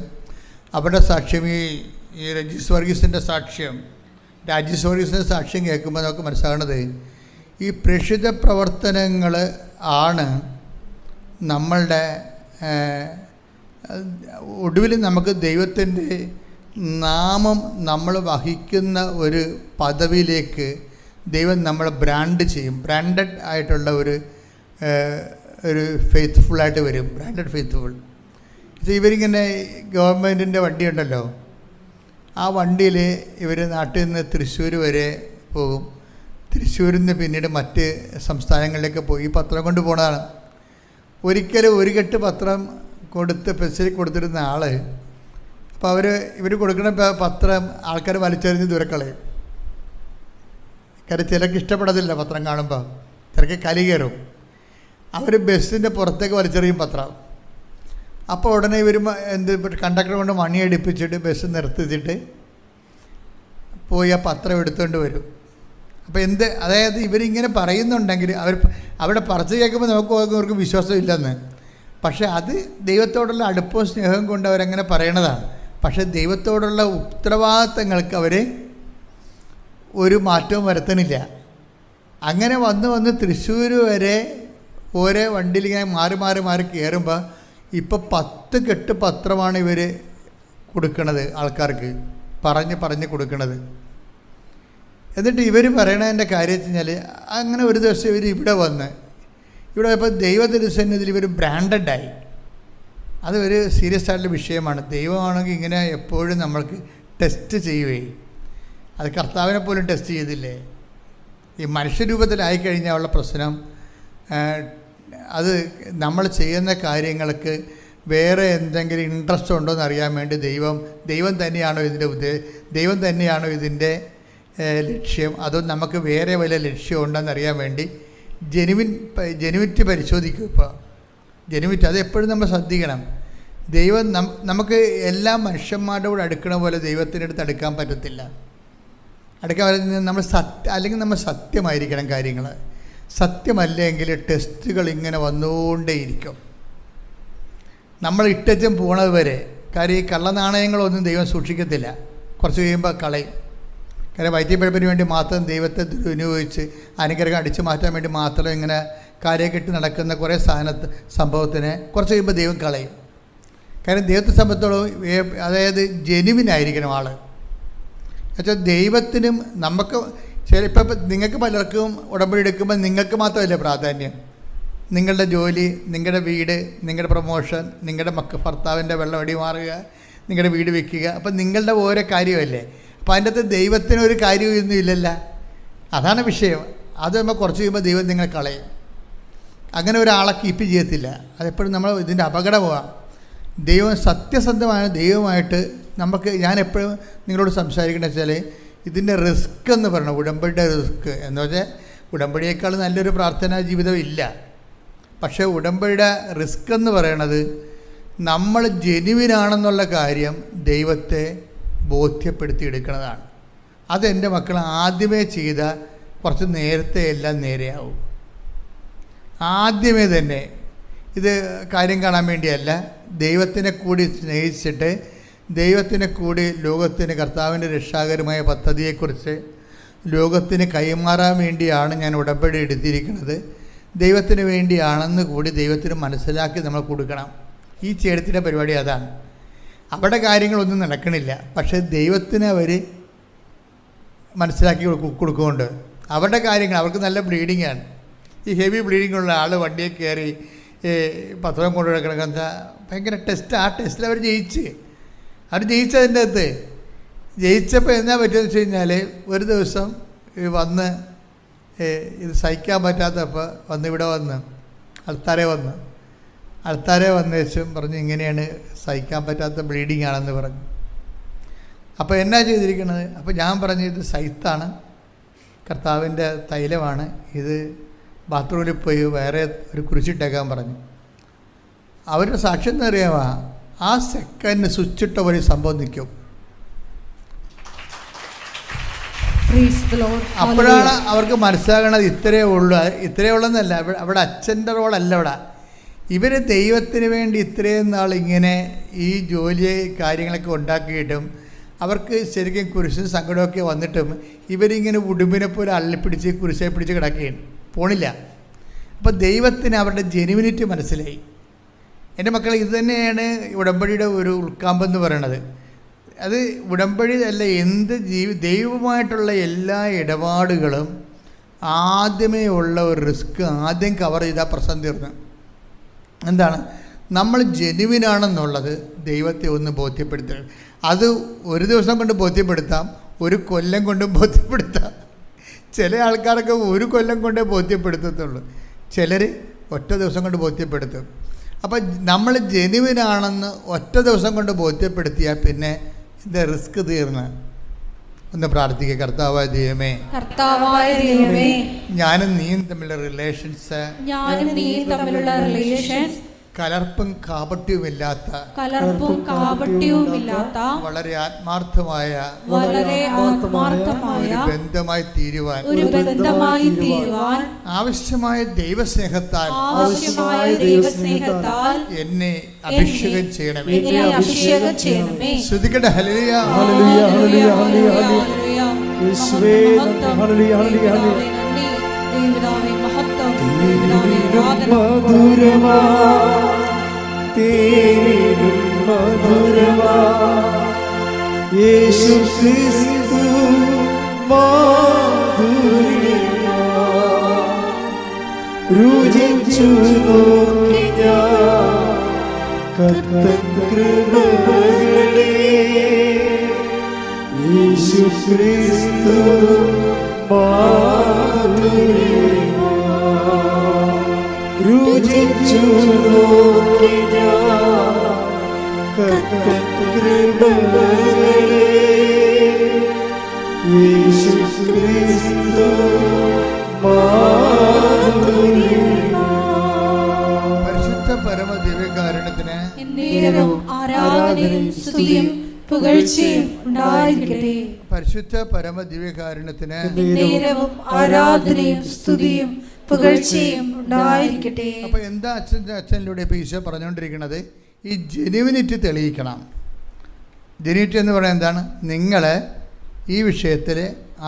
അവരുടെ സാക്ഷ്യം ഈ രജീസ് വർഗീസിൻ്റെ സാക്ഷ്യം, രാജീസ് വർഗീസിൻ്റെ സാക്ഷ്യം കേൾക്കുമ്പോൾ നമുക്ക് മനസ്സിലാകണത്, ഈ പ്രേക്ഷിത പ്രവർത്തനങ്ങൾ ആണ് നമ്മളുടെ ഒടുവിൽ നമുക്ക് ദൈവത്തിൻ്റെ നാമം നമ്മൾ വഹിക്കുന്ന ഒരു പദവിയിലേക്ക് ദൈവം നമ്മളെ ബ്രാൻഡ് ചെയ്യും. ബ്രാൻഡഡ് ആയിട്ടുള്ള ഒരു ഫെയ്ത്ത്ഫുള്ളായിട്ട് വരും. Branded faithful. ഇവരിങ്ങനെ ഗവൺമെൻറ്റിൻ്റെ വണ്ടിയുണ്ടല്ലോ, ആ വണ്ടിയിൽ ഇവർ നാട്ടിൽ നിന്ന് തൃശ്ശൂർ വരെ പോകും. തൃശ്ശൂരിൽ നിന്ന് പിന്നീട് മറ്റ് സംസ്ഥാനങ്ങളിലേക്ക് പോയി ഈ പത്രം കൊണ്ട് പോണതാണ്. ഒരിക്കലും ഒരു കെട്ട് പത്രം പെൻസിൽ കൊടുത്തിരുന്ന ആൾ, അപ്പോൾ ഇവർ കൊടുക്കുന്ന പത്രം ആൾക്കാർ വലിച്ചെറിഞ്ഞ് ദൂരക്കളയും. കാര്യം ചിലർക്ക് ഇഷ്ടപ്പെടത്തില്ല പത്രം കാണുമ്പോൾ, ചിലർക്ക് കലി കയറും. അവർ ബസ്സിൻ്റെ പുറത്തേക്ക് വലിച്ചെറിയും പത്രം. അപ്പോൾ ഉടനെ ഇവർ കണ്ടക്ടർ കൊണ്ട് മണിയടിപ്പിച്ചിട്ട് ബസ് നിർത്തിച്ചിട്ട് പോയി ആ പത്രം എടുത്തുകൊണ്ട് വരും. അപ്പോൾ അതായത് ഇവരിങ്ങനെ പറയുന്നുണ്ടെങ്കിൽ അവരുടെ പറച്ച് കേൾക്കുമ്പോൾ അവർക്ക് വിശ്വാസം ഇല്ലെന്ന്. പക്ഷേ അത് ദൈവത്തോടുള്ള അടുപ്പവും സ്നേഹവും കൊണ്ട് അവരങ്ങനെ പറയണതാണ്. പക്ഷേ ദൈവത്തോടുള്ള ഉത്തരവാദിത്തങ്ങൾക്ക് അവർ ഒരു മാറ്റവും വരുത്തണില്ല. അങ്ങനെ വന്ന് തൃശ്ശൂർ വരെ ഓരോ വണ്ടിയിൽ ഇങ്ങനെ മാറി കയറുമ്പോൾ ഇപ്പോൾ 10 കെട്ട് പത്രമാണ് ഇവർ കൊടുക്കണത് ആൾക്കാർക്ക്, പറഞ്ഞ് കൊടുക്കണത്. എന്നിട്ട് ഇവർ പറയണതിൻ്റെ കാര്യം വെച്ച് കഴിഞ്ഞാൽ, അങ്ങനെ ഒരു ദിവസം ഇവർ ഇവിടെ ഇപ്പോൾ ദൈവത്തിരുസന്നിധിയിൽ ഇവർ ബ്രാൻഡഡായി. അത് ഒരു സീരിയസ് ആയിട്ടുള്ള വിഷയമാണ്. ദൈവമാണെങ്കിൽ ഇങ്ങനെ എപ്പോഴും നമ്മൾക്ക് ടെസ്റ്റ് ചെയ്യുകയും, അത് കർത്താവിനെ പോലും ടെസ്റ്റ് ചെയ്തില്ലേ. ഈ മനുഷ്യരൂപത്തിലായിക്കഴിഞ്ഞാൽ ഉള്ള പ്രശ്നം, അത് നമ്മൾ ചെയ്യുന്ന കാര്യങ്ങൾക്ക് വേറെ എന്തെങ്കിലും ഇൻട്രസ്റ്റ് ഉണ്ടോ എന്ന് അറിയാൻ വേണ്ടി ദൈവം തന്നെയാണോ ഇതിൻ്റെ ലക്ഷ്യം, അതോ നമുക്ക് വേറെ വല്ല ലക്ഷ്യം ഉണ്ടെന്നറിയാൻ വേണ്ടി ജെനുവിറ്റി പരിശോധിക്കും. ഇപ്പോൾ ജെനുവിറ്റി അത് എപ്പോഴും നമ്മൾ ശ്രദ്ധിക്കണം. ദൈവം നമുക്ക് എല്ലാ മനുഷ്യന്മാരുടെ കൂടെ അടുക്കണ പോലെ ദൈവത്തിൻ്റെ അടുത്ത് അടുക്കാൻ പറ്റത്തില്ല. അടുക്കാൻ പറ്റുന്ന നമ്മൾ സത്യമായിരിക്കണം കാര്യങ്ങൾ. സത്യമല്ലെങ്കിൽ ടെസ്റ്റുകൾ ഇങ്ങനെ വന്നുകൊണ്ടേയിരിക്കും, നമ്മൾ ഇട്ടച്ചും പോണത് വരെ. കാര്യം ഈ കള്ളനാണയങ്ങളൊന്നും ദൈവം സൂക്ഷിക്കത്തില്ല, കുറച്ച് കഴിയുമ്പോൾ കളയും. കാര്യം വൈദ്യപ്പിഴപ്പിന് വേണ്ടി മാത്രം ദൈവത്തെ വിനിയോഗിച്ച് അനുഗ്രഹം അടിച്ചു മാറ്റാൻ വേണ്ടി മാത്രം ഇങ്ങനെ കാര്യക്കെട്ട് നടക്കുന്ന കുറേ സംഭവത്തിന് കുറച്ച് കഴിയുമ്പോൾ ദൈവം കളയും. കാര്യം ദൈവത്തെ സംബന്ധിച്ചോളം അതായത് ജെനുവിനായിരിക്കണം ആൾ. എന്നുവെച്ചാൽ ദൈവത്തിനും നമുക്ക് ഇപ്പം നിങ്ങൾക്ക് പലർക്കും ഉടമ്പടി എടുക്കുമ്പോൾ നിങ്ങൾക്ക് മാത്രമല്ല പ്രാധാന്യം. നിങ്ങളുടെ ജോലി, നിങ്ങളുടെ വീട്, നിങ്ങളുടെ പ്രൊമോഷൻ, നിങ്ങളുടെ ഭർത്താവിൻ്റെ വെള്ളമടി മാറുക, നിങ്ങളുടെ വീട് വയ്ക്കുക, അപ്പം നിങ്ങളുടെ ഓരോ കാര്യമല്ലേ. അപ്പോൾ അതിൻ്റെ അകത്ത് ദൈവത്തിനൊരു കാര്യമൊന്നും ഇല്ലല്ല. അതാണ് വിഷയം. അത് നമ്മൾ കുറച്ച് കഴിയുമ്പോൾ ദൈവം നിങ്ങളെ കളയും. അങ്ങനെ ഒരാളെ കീപ്പ് ചെയ്യത്തില്ല. അതെപ്പോഴും നമ്മൾ ഇതിൻ്റെ അപകടമാണ്. ദൈവം സത്യസന്ധമായ ദൈവമായിട്ട് ഞാൻ എപ്പോഴും നിങ്ങളോട് സംസാരിക്കണമെന്ന് വെച്ചാൽ, ഇതിൻ്റെ റിസ്ക് എന്ന് പറയണം, ഉടമ്പടിയുടെ റിസ്ക് എന്ന് വെച്ചാൽ ഉടമ്പടിയേക്കാൾ നല്ലൊരു പ്രാർത്ഥനാ ജീവിതം ഇല്ല. പക്ഷേ ഉടമ്പടിയുടെ റിസ്ക് എന്ന് പറയണത് നമ്മൾ ജെനുവിനാണെന്നുള്ള കാര്യം ദൈവത്തെ ബോധ്യപ്പെടുത്തി എടുക്കുന്നതാണ്. അതെൻ്റെ മക്കൾ ആദ്യമേ ചെയ്ത കുറച്ച് നേരത്തെ എല്ലാം നേരെയാവും. ആദ്യമേ തന്നെ ഇത് കാര്യം കാണാൻ വേണ്ടിയല്ല, ദൈവത്തിനെ കൂടി സ്നേഹിച്ചിട്ട് ദൈവത്തിനെ കൂടി ലോകത്തിന് കർത്താവിൻ്റെ രക്ഷാകരമായ പദ്ധതിയെക്കുറിച്ച് ലോകത്തിന് കൈമാറാൻ വേണ്ടിയാണ് ഞാൻ ഉടമ്പടി എടുത്തിരിക്കുന്നത്. ദൈവത്തിന് വേണ്ടിയാണെന്ന് കൂടി ദൈവത്തിന് മനസ്സിലാക്കി നമ്മൾ കൊടുക്കണം. ഈ ചേടത്തിൻ്റെ പരിപാടി അതാണ്. അവിടെ കാര്യങ്ങളൊന്നും നടക്കണില്ല, പക്ഷേ ദൈവത്തിന് അവർ മനസ്സിലാക്കി കൊടുക്കുന്നുണ്ട്. അവരുടെ കാര്യങ്ങൾ അവർക്ക് നല്ല ബ്ലീഡിങ്ങാണ്. ഈ ഹെവി ബ്ലീഡിങ്ങുള്ള ആൾ വണ്ടിയിൽ കയറി പത്രം കൊണ്ടു കിടക്കുന്ന ഭയങ്കര ടെസ്റ്റ്. ആ ടെസ്റ്റിൽ അവർ ജയിച്ചതിൻ്റെ അകത്ത് ജയിച്ചപ്പോൾ എന്നാ പറ്റുമെന്ന് വെച്ച് കഴിഞ്ഞാൽ, ഒരു ദിവസം വന്ന് ഇത് സഹിക്കാൻ പറ്റാത്തപ്പോൾ ഇവിടെ വന്ന് അൾത്താരെ വന്ന് വെച്ചും പറഞ്ഞു ഇങ്ങനെയാണ്, സഹിക്കാൻ പറ്റാത്ത ബ്ലീഡിങ് ആണെന്ന് പറഞ്ഞു. അപ്പോൾ എന്നാ ചെയ്തിരിക്കുന്നത്? അപ്പോൾ ഞാൻ പറഞ്ഞു ഇത് സൈത്താണ്, കർത്താവിൻ്റെ തൈലമാണ്, ഇത് ബാത്റൂമിൽ പോയി വേറെ ഒരു കുരിശിട്ടേക്കാൻ പറഞ്ഞു. അവരുടെ സാക്ഷ്യം എന്ന് അറിയാമോ, ആ സെക്കൻഡ് സ്വിച്ചിട്ട ഒരു സംഭവം നിൽക്കും. അപ്പോഴാണ് അവർക്ക് മനസ്സിലാകണത് ഇത്രയേ ഉള്ളെന്നല്ല. അവിടെ അച്ഛൻ്റെ റോളല്ല. ഇവർ ദൈവത്തിന് വേണ്ടി ഇത്രയും നാൾ ഇങ്ങനെ ഈ ജോലി കാര്യങ്ങളൊക്കെ ഉണ്ടാക്കിയിട്ടും അവർക്ക് ശരിക്കും കുരിശും സങ്കടമൊക്കെ വന്നിട്ടും ഇവരിങ്ങനെ ഉടുമ്പിനെ പോലെ അള്ളിപ്പിടിച്ച് കുരിശെ പിടിച്ച് കിടക്കുകയാണ്, പോണില്ല. അപ്പോൾ ദൈവത്തിന് അവരുടെ ജെനുവിനിറ്റി മനസ്സിലായി. എൻ്റെ മക്കൾ, ഇത് തന്നെയാണ് ഉടമ്പടിയുടെ ഒരു ഉൾക്കാമ്പെന്ന് പറയണത്. അത് ഉടമ്പടി അല്ല, എന്ത് ദൈവവുമായിട്ടുള്ള എല്ലാ ഇടപാടുകളും ആദ്യമേ ഉള്ള ഒരു റിസ്ക് ആദ്യം കവർ ചെയ്താൽ പ്രശ്നം തീർന്നു. എന്താണ്? നമ്മൾ ജെനുവിനാണെന്നുള്ളത് ദൈവത്തെ ഒന്ന് ബോധ്യപ്പെടുത്തുക. അത് ഒരു ദിവസം കൊണ്ട് ബോധ്യപ്പെടുത്താം, ഒരു കൊല്ലം കൊണ്ടും ബോധ്യപ്പെടുത്താം. ചില ആൾക്കാരൊക്കെ ഒരു കൊല്ലം കൊണ്ടേ ബോധ്യപ്പെടുത്തത്തുള്ളൂ, ചിലർ ഒറ്റ ദിവസം കൊണ്ട് ബോധ്യപ്പെടുത്തും. അപ്പം നമ്മൾ ജെനുവിനാണെന്ന് ഒറ്റ ദിവസം കൊണ്ട് ബോധ്യപ്പെടുത്തിയാൽ പിന്നെ ഇതിൻ്റെ റിസ്ക് തീർന്ന്. ഒന്ന് പ്രാർത്ഥിക്കുക. കർത്താവായ ദൈവമേ, ഞാനും നീയും തമ്മിലുള്ള റിലേഷൻസ് കലർപ്പും കാപട്യവുമില്ലാത്ത വളരെ ആത്മാർത്ഥമായ ഒരു ബന്ധമായി തീരുവാൻ ആവശ്യമായ ദൈവസ്നേഹത്താൽ എന്നെ അഭിഷേകം ചെയ്യണമേ. ശ്രുതിക്കട്ടെ. Hallelujah, hallelujah, hallelujah, hallelujah. യേശുവേ നന്ദി. Hallelujah, hallelujah, hallelujah. മധുരമാ തേനിലും മധുരമാ യേശു ക്രിസ്തു മാധുര്യമാ രുചിച്ചു നോക്കി ഞാൻ കർത്തൻ കൃപകളെ യേശു ക്രിസ്തു മാധുര്യമാ രുചിച്ചു നോക്കി ഞാൻ കർത്തൻ കൃപകളെ യേശു ക്രിസ്തു മാധുര്യമാ. പരിശുദ്ധ പരമ ദിവ്യകാരുണ്യത്തിന് ആരാധനയും സ്തുതിയും പുകഴ്ചയും ഉണ്ടായിരിക്കട്ടെ. പരിശുദ്ധ പരമ ദിവ്യകാരുണ്യത്തിന് ആരാധനയും സ്തുതിയും പുകഴ്ചയും ഉണ്ടായിരിക്കട്ടെ. അപ്പോൾ എന്താ അച്ഛനിലൂടെ ഇപ്പോൾ ഈശോ പറഞ്ഞുകൊണ്ടിരിക്കുന്നത്? ഈ ജെനുവിനിറ്റി തെളിയിക്കണം. ജെനുവിനിറ്റി എന്ന് പറയുന്നത് എന്താണ്? നിങ്ങൾ ഈ വിഷയത്തിൽ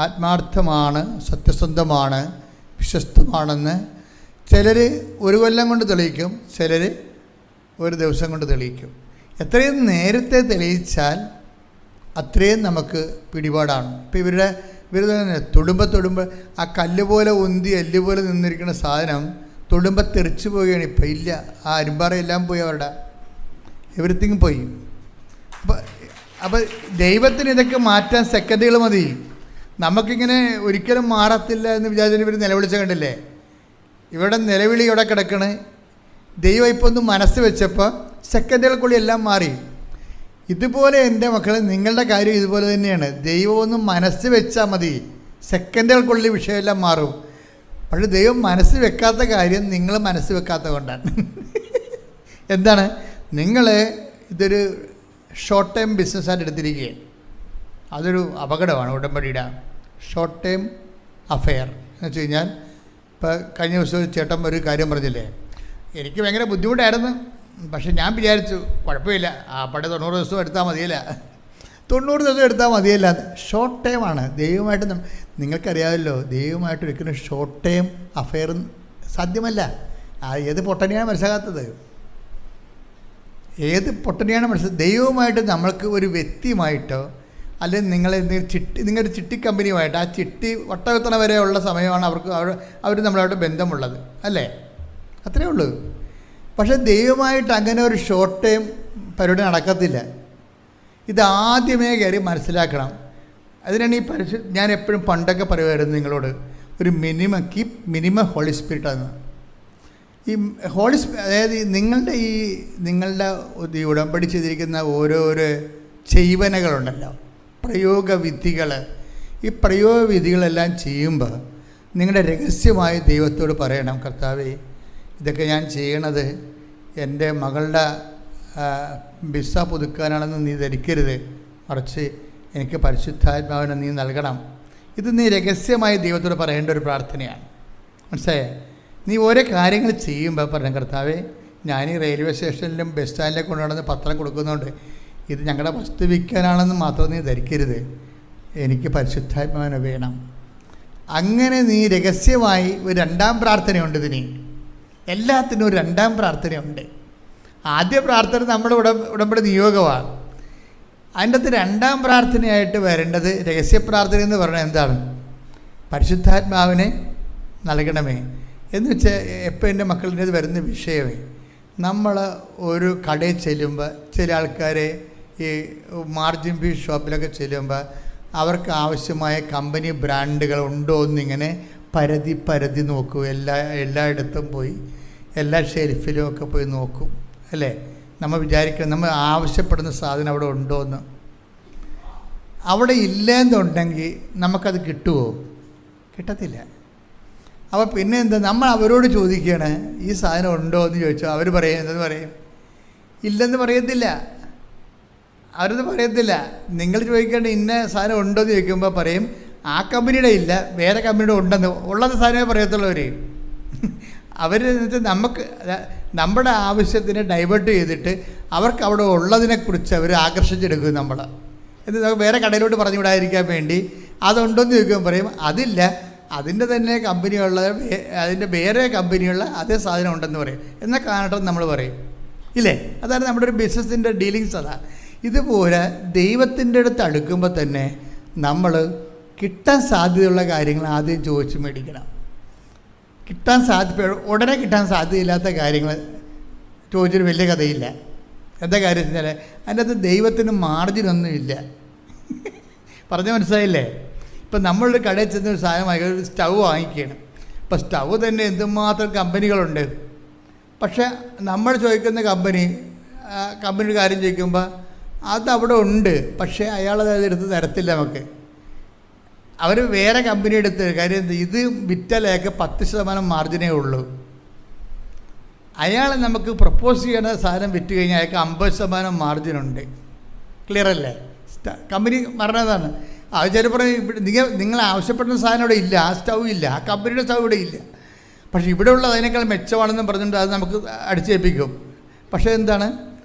ആത്മാർത്ഥമാണ്, സത്യസന്ധമാണ്, വിശ്വസ്തമാണെന്ന് ചിലർ ഒരു കൊല്ലം കൊണ്ട് തെളിയിക്കും, ചിലർ ഒരു ദിവസം കൊണ്ട് തെളിയിക്കും. എത്രയും നേരത്തെ തെളിയിച്ചാൽ അത്രയും നമുക്ക് പിടിപാടാണ്. ഇപ്പോൾ ഇവർ തന്നെ തൊടുമ്പോൾ ആ കല്ല് പോലെ ഉന്തി എല്ല് പോലെ നിന്നിരിക്കുന്ന സാധനം തൊടുമ്പോൾ തെറിച്ച് പോവുകയാണ്. ഇപ്പം ഇല്ല, ആ അരുമ്പാറയെല്ലാം പോയി, അവരുടെ എവറിത്തിങ് പോയി. അപ്പോൾ ദൈവത്തിന് ഇതൊക്കെ മാറ്റാൻ സെക്കൻഡുകൾ മതി. നമുക്കിങ്ങനെ ഒരിക്കലും മാറത്തില്ല എന്ന് വിചാരിച്ചാൽ ഇവർ നിലവിളിച്ച കണ്ടില്ലേ? ഇവിടെ നിലവിളി ഇവിടെ കിടക്കണ്. ദൈവം ഇപ്പോൾ ഒന്ന് മനസ്സ് വെച്ചപ്പോൾ സെക്കൻഡുകൾക്കുള്ളിൽ എല്ലാം മാറി. ഇതുപോലെ എൻ്റെ മക്കളെ, നിങ്ങളുടെ കാര്യം ഇതുപോലെ തന്നെയാണ്. ദൈവം ഒന്ന് മനസ്സ് വെച്ചാൽ മതി, സെക്കൻഡുകൾക്കുള്ളിൽ വിഷയമെല്ലാം മാറും. പക്ഷേ ദൈവം മനസ്സ് വെക്കാത്ത കാര്യം നിങ്ങൾ മനസ്സ് വെക്കാത്ത കൊണ്ടാണ്. എന്താണ്? നിങ്ങൾ ഇതൊരു ഷോർട്ട് ടൈം ബിസിനസ്സായിട്ട് എടുത്തിരിക്കുകയാണ്. അതൊരു അപകടമാണ് ഉടമ്പടിയുടെ. ഷോർട്ട് ടൈം അഫെയർ എന്ന് വെച്ച് കഴിഞ്ഞാൽ, ഇപ്പോൾ കഴിഞ്ഞ ദിവസം ചേട്ടൻ ഒരു കാര്യം പറഞ്ഞില്ലേ, എനിക്ക് ഭയങ്കര ബുദ്ധിമുട്ടായിരുന്നു. പക്ഷെ ഞാൻ വിചാരിച്ചു കുഴപ്പമില്ല, ആ പടം 90 ദിവസം എടുത്താൽ മതിയല്ല, 90 ദിവസം എടുത്താൽ മതിയല്ല. ഷോർട്ട് ടൈമാണ് ദൈവമായിട്ട്. നിങ്ങൾക്കറിയാമല്ലോ, ദൈവമായിട്ട് ഒരിക്കലും ഷോർട്ട് ടൈം അഫെയർ സാധ്യമല്ല. ഏത് പൊട്ടനെയാണ് മനസ്സിലാകാത്തത്? ഏത് പൊട്ടനെയാണ് ദൈവവുമായിട്ട് നമ്മൾക്ക് ഒരു വ്യക്തിയുമായിട്ടോ അല്ലെങ്കിൽ നിങ്ങളുടെ ചിട്ടി കമ്പനിയുമായിട്ട് ആ ചിട്ടി വട്ടവെത്തണ വരെയുള്ള സമയമാണ് അവർ നമ്മളായിട്ട് ബന്ധമുള്ളത്, അല്ലേ? അത്രയേ ഉള്ളൂ. പക്ഷേ ദൈവമായിട്ട് അങ്ങനെ ഒരു ഷോർട്ട് ടൈം പരിപാടി നടക്കത്തില്ല. ഇതാദ്യമേ കയറി മനസ്സിലാക്കണം. അതിനാണ് ഞാൻ എപ്പോഴും പണ്ടൊക്കെ പറയുമായിരുന്നു നിങ്ങളോട്, ഒരു മിനിമം ഹോളി സ്പിരിറ്റാണ്. ഈ അതായത് നിങ്ങളുടെ ഉടമ്പടി ചെയ്തിരിക്കുന്ന ഓരോരോ ചെയ്വനകളുണ്ടല്ലോ, പ്രയോഗവിധികൾ. ഈ പ്രയോഗവിധികളെല്ലാം ചെയ്യുമ്പോൾ നിങ്ങളുടെ രഹസ്യമായി ദൈവത്തോട് പറയണം, കർത്താവേ, ഇതൊക്കെ ഞാൻ ചെയ്യണത് എൻ്റെ മകളുടെ വിസ പുതുക്കാനാണെന്ന് നീ ധരിക്കരുത്, മറിച്ച് എനിക്ക് പരിശുദ്ധാത്മാവിനെ നീ നൽകണം. ഇത് നീ രഹസ്യമായി ദൈവത്തോട് പറയേണ്ട ഒരു പ്രാർത്ഥനയാണ്. മനസ്സിലായേ? നീ ഓരോ കാര്യങ്ങൾ ചെയ്യുമ്പോൾ പറഞ്ഞു, കർത്താവേ, ഞാൻ ഈ റെയിൽവേ സ്റ്റേഷനിലും ബസ് സ്റ്റാൻഡിലേക്ക് കൊണ്ടുവന്ന് പത്രം കൊടുക്കുന്നുണ്ട്, ഇത് ഞങ്ങളുടെ വസ്തു വിൽക്കാനാണെന്ന് മാത്രം നീ ധരിക്കരുത്, എനിക്ക് പരിശുദ്ധാത്മാവിനെ വേണം. അങ്ങനെ നീ രഹസ്യമായി ഒരു രണ്ടാം പ്രാർത്ഥനയുണ്ട്. ഇതിന് എല്ലാത്തിനും ഒരു രണ്ടാം പ്രാർത്ഥനയുണ്ട്. ആദ്യ പ്രാർത്ഥന നമ്മുടെ ഉടമ്പടി നിയോഗമാണ്. അതിൻ്റെ അകത്ത് രണ്ടാം പ്രാർത്ഥനയായിട്ട് വരേണ്ടത് രഹസ്യ പ്രാർത്ഥന എന്ന് പറഞ്ഞാൽ എന്താണ്? പരിശുദ്ധാത്മാവിനെ നൽകണമേ എന്ന് വെച്ചാൽ എപ്പോൾ എൻ്റെ മക്കളിൻ്റെ വരുന്ന വിഷയമേ, നമ്മൾ ഒരു കടയിൽ ചെല്ലുമ്പോൾ ചില ആൾക്കാരെ ഈ മാർജിൻ ഫീ ഷോപ്പിലൊക്കെ ചെല്ലുമ്പോൾ അവർക്ക് ആവശ്യമായ കമ്പനി ബ്രാൻഡുകൾ ഉണ്ടോ എന്നിങ്ങനെ പരതി നോക്കും. എല്ലായിടത്തും പോയി എല്ലാ ഷെൽഫിലും ഒക്കെ പോയി നോക്കും, അല്ലേ? നമ്മൾ വിചാരിക്കണം നമ്മൾ ആവശ്യപ്പെടുന്ന സാധനം അവിടെ ഉണ്ടോ എന്ന്. അവിടെ ഇല്ലെന്നുണ്ടെങ്കിൽ നമുക്കത് കിട്ടുമോ? കിട്ടത്തില്ല. അപ്പോൾ പിന്നെ എന്താ, നമ്മൾ അവരോട് ചോദിക്കുകയാണ് ഈ സാധനം ഉണ്ടോ എന്ന് ചോദിച്ചാൽ അവർ പറയും, എന്തെന്ന് പറയും? ഇല്ലെന്ന് പറയത്തില്ല. അവരത് പറയത്തില്ല. നിങ്ങൾ ചോദിക്കേണ്ട ഇന്ന സാധനം ഉണ്ടോ എന്ന് ചോദിക്കുമ്പോൾ പറയും ആ കമ്പനിയുടെ ഇല്ല, വേറെ കമ്പനിയുടെ ഉണ്ടെന്ന്. ഉള്ളത് സാധനമേ പറയത്തുള്ളൂ അവർ. നമുക്ക് നമ്മുടെ ആവശ്യത്തിന് ഡൈവേർട്ട് ചെയ്തിട്ട് അവർക്ക് അവിടെ ഉള്ളതിനെക്കുറിച്ച് അവർ ആകർഷിച്ചെടുക്കും നമ്മൾ. എന്നിട്ട് വേറെ കടയിലോട്ട് പറഞ്ഞു വിടാതിരിക്കാൻ വേണ്ടി അതുണ്ടോയെന്ന് ചോദിക്കുമ്പോൾ പറയും അതില്ല, അതിൻ്റെ തന്നെ കമ്പനിയുള്ള അതിൻ്റെ വേറെ കമ്പനിയുള്ള അതേ സാധനം ഉണ്ടെന്ന് പറയും. എന്നാൽ കാണട്ടെന്ന് നമ്മൾ പറയും, ഇല്ലേ? അതാണ് നമ്മുടെ ഒരു ബിസിനസ്സിൻ്റെ ഡീലിങ്സ്. അതാണ്. ഇതുപോലെ ദൈവത്തിൻ്റെ അടുത്ത് അടുക്കുമ്പോൾ തന്നെ നമ്മൾ കിട്ടാൻ സാധ്യതയുള്ള കാര്യങ്ങൾ ആദ്യം ചോദിച്ച് മേടിക്കണം. ഉടനെ കിട്ടാൻ സാധ്യതയില്ലാത്ത കാര്യങ്ങൾ ചോദിച്ചൊരു വലിയ കഥയില്ല. എന്താ കാര്യം വെച്ചാൽ അതിൻ്റെ അകത്ത് ദൈവത്തിന് മാർജിനൊന്നുമില്ല. പറഞ്ഞ മനസ്സിലായില്ലേ? ഇപ്പം നമ്മളൊരു കടയിൽ ചെന്ന് ഒരു സാധനം വാങ്ങിക്കുക, ഒരു സ്റ്റൗ വാങ്ങിക്കുകയാണ്. ഇപ്പം സ്റ്റൗ തന്നെ എന്തുമാത്രം കമ്പനികളുണ്ട്. പക്ഷേ നമ്മൾ ചോദിക്കുന്ന കമ്പനിയുടെ കാര്യം ചോദിക്കുമ്പോൾ അതവിടെ ഉണ്ട്, പക്ഷേ അയാളത് എടുത്ത് തരത്തില്ല നമുക്ക്. അവർ വേറെ കമ്പനി എടുത്ത് കാര്യം ഇത് വിറ്റാലേക്ക് 10% മാർജിനേ ഉള്ളൂ. അയാൾ നമുക്ക് പ്രപ്പോസ് ചെയ്യുന്ന സാധനം വിറ്റ് കഴിഞ്ഞാൽ അയാൾക്ക് 50% മാർജിനുണ്ട്. ക്ലിയർ അല്ലേ? കമ്പനി പറഞ്ഞതാണ്. അത് ചിലപ്പോൾ നിങ്ങൾ ആവശ്യപ്പെടുന്ന സാധനം ഇവിടെ ഇല്ല, ആ സ്റ്റൗ ഇല്ല, ആ കമ്പനിയുടെ സ്റ്റൗ ഇവിടെ ഇല്ല, പക്ഷേ ഇവിടെ ഉള്ളത് അതിനേക്കാൾ മെച്ചമാണെന്നും പറഞ്ഞിട്ട് അത് നമുക്ക് അടിച്ചേൽപ്പിക്കും. പക്ഷേ എന്താണ്,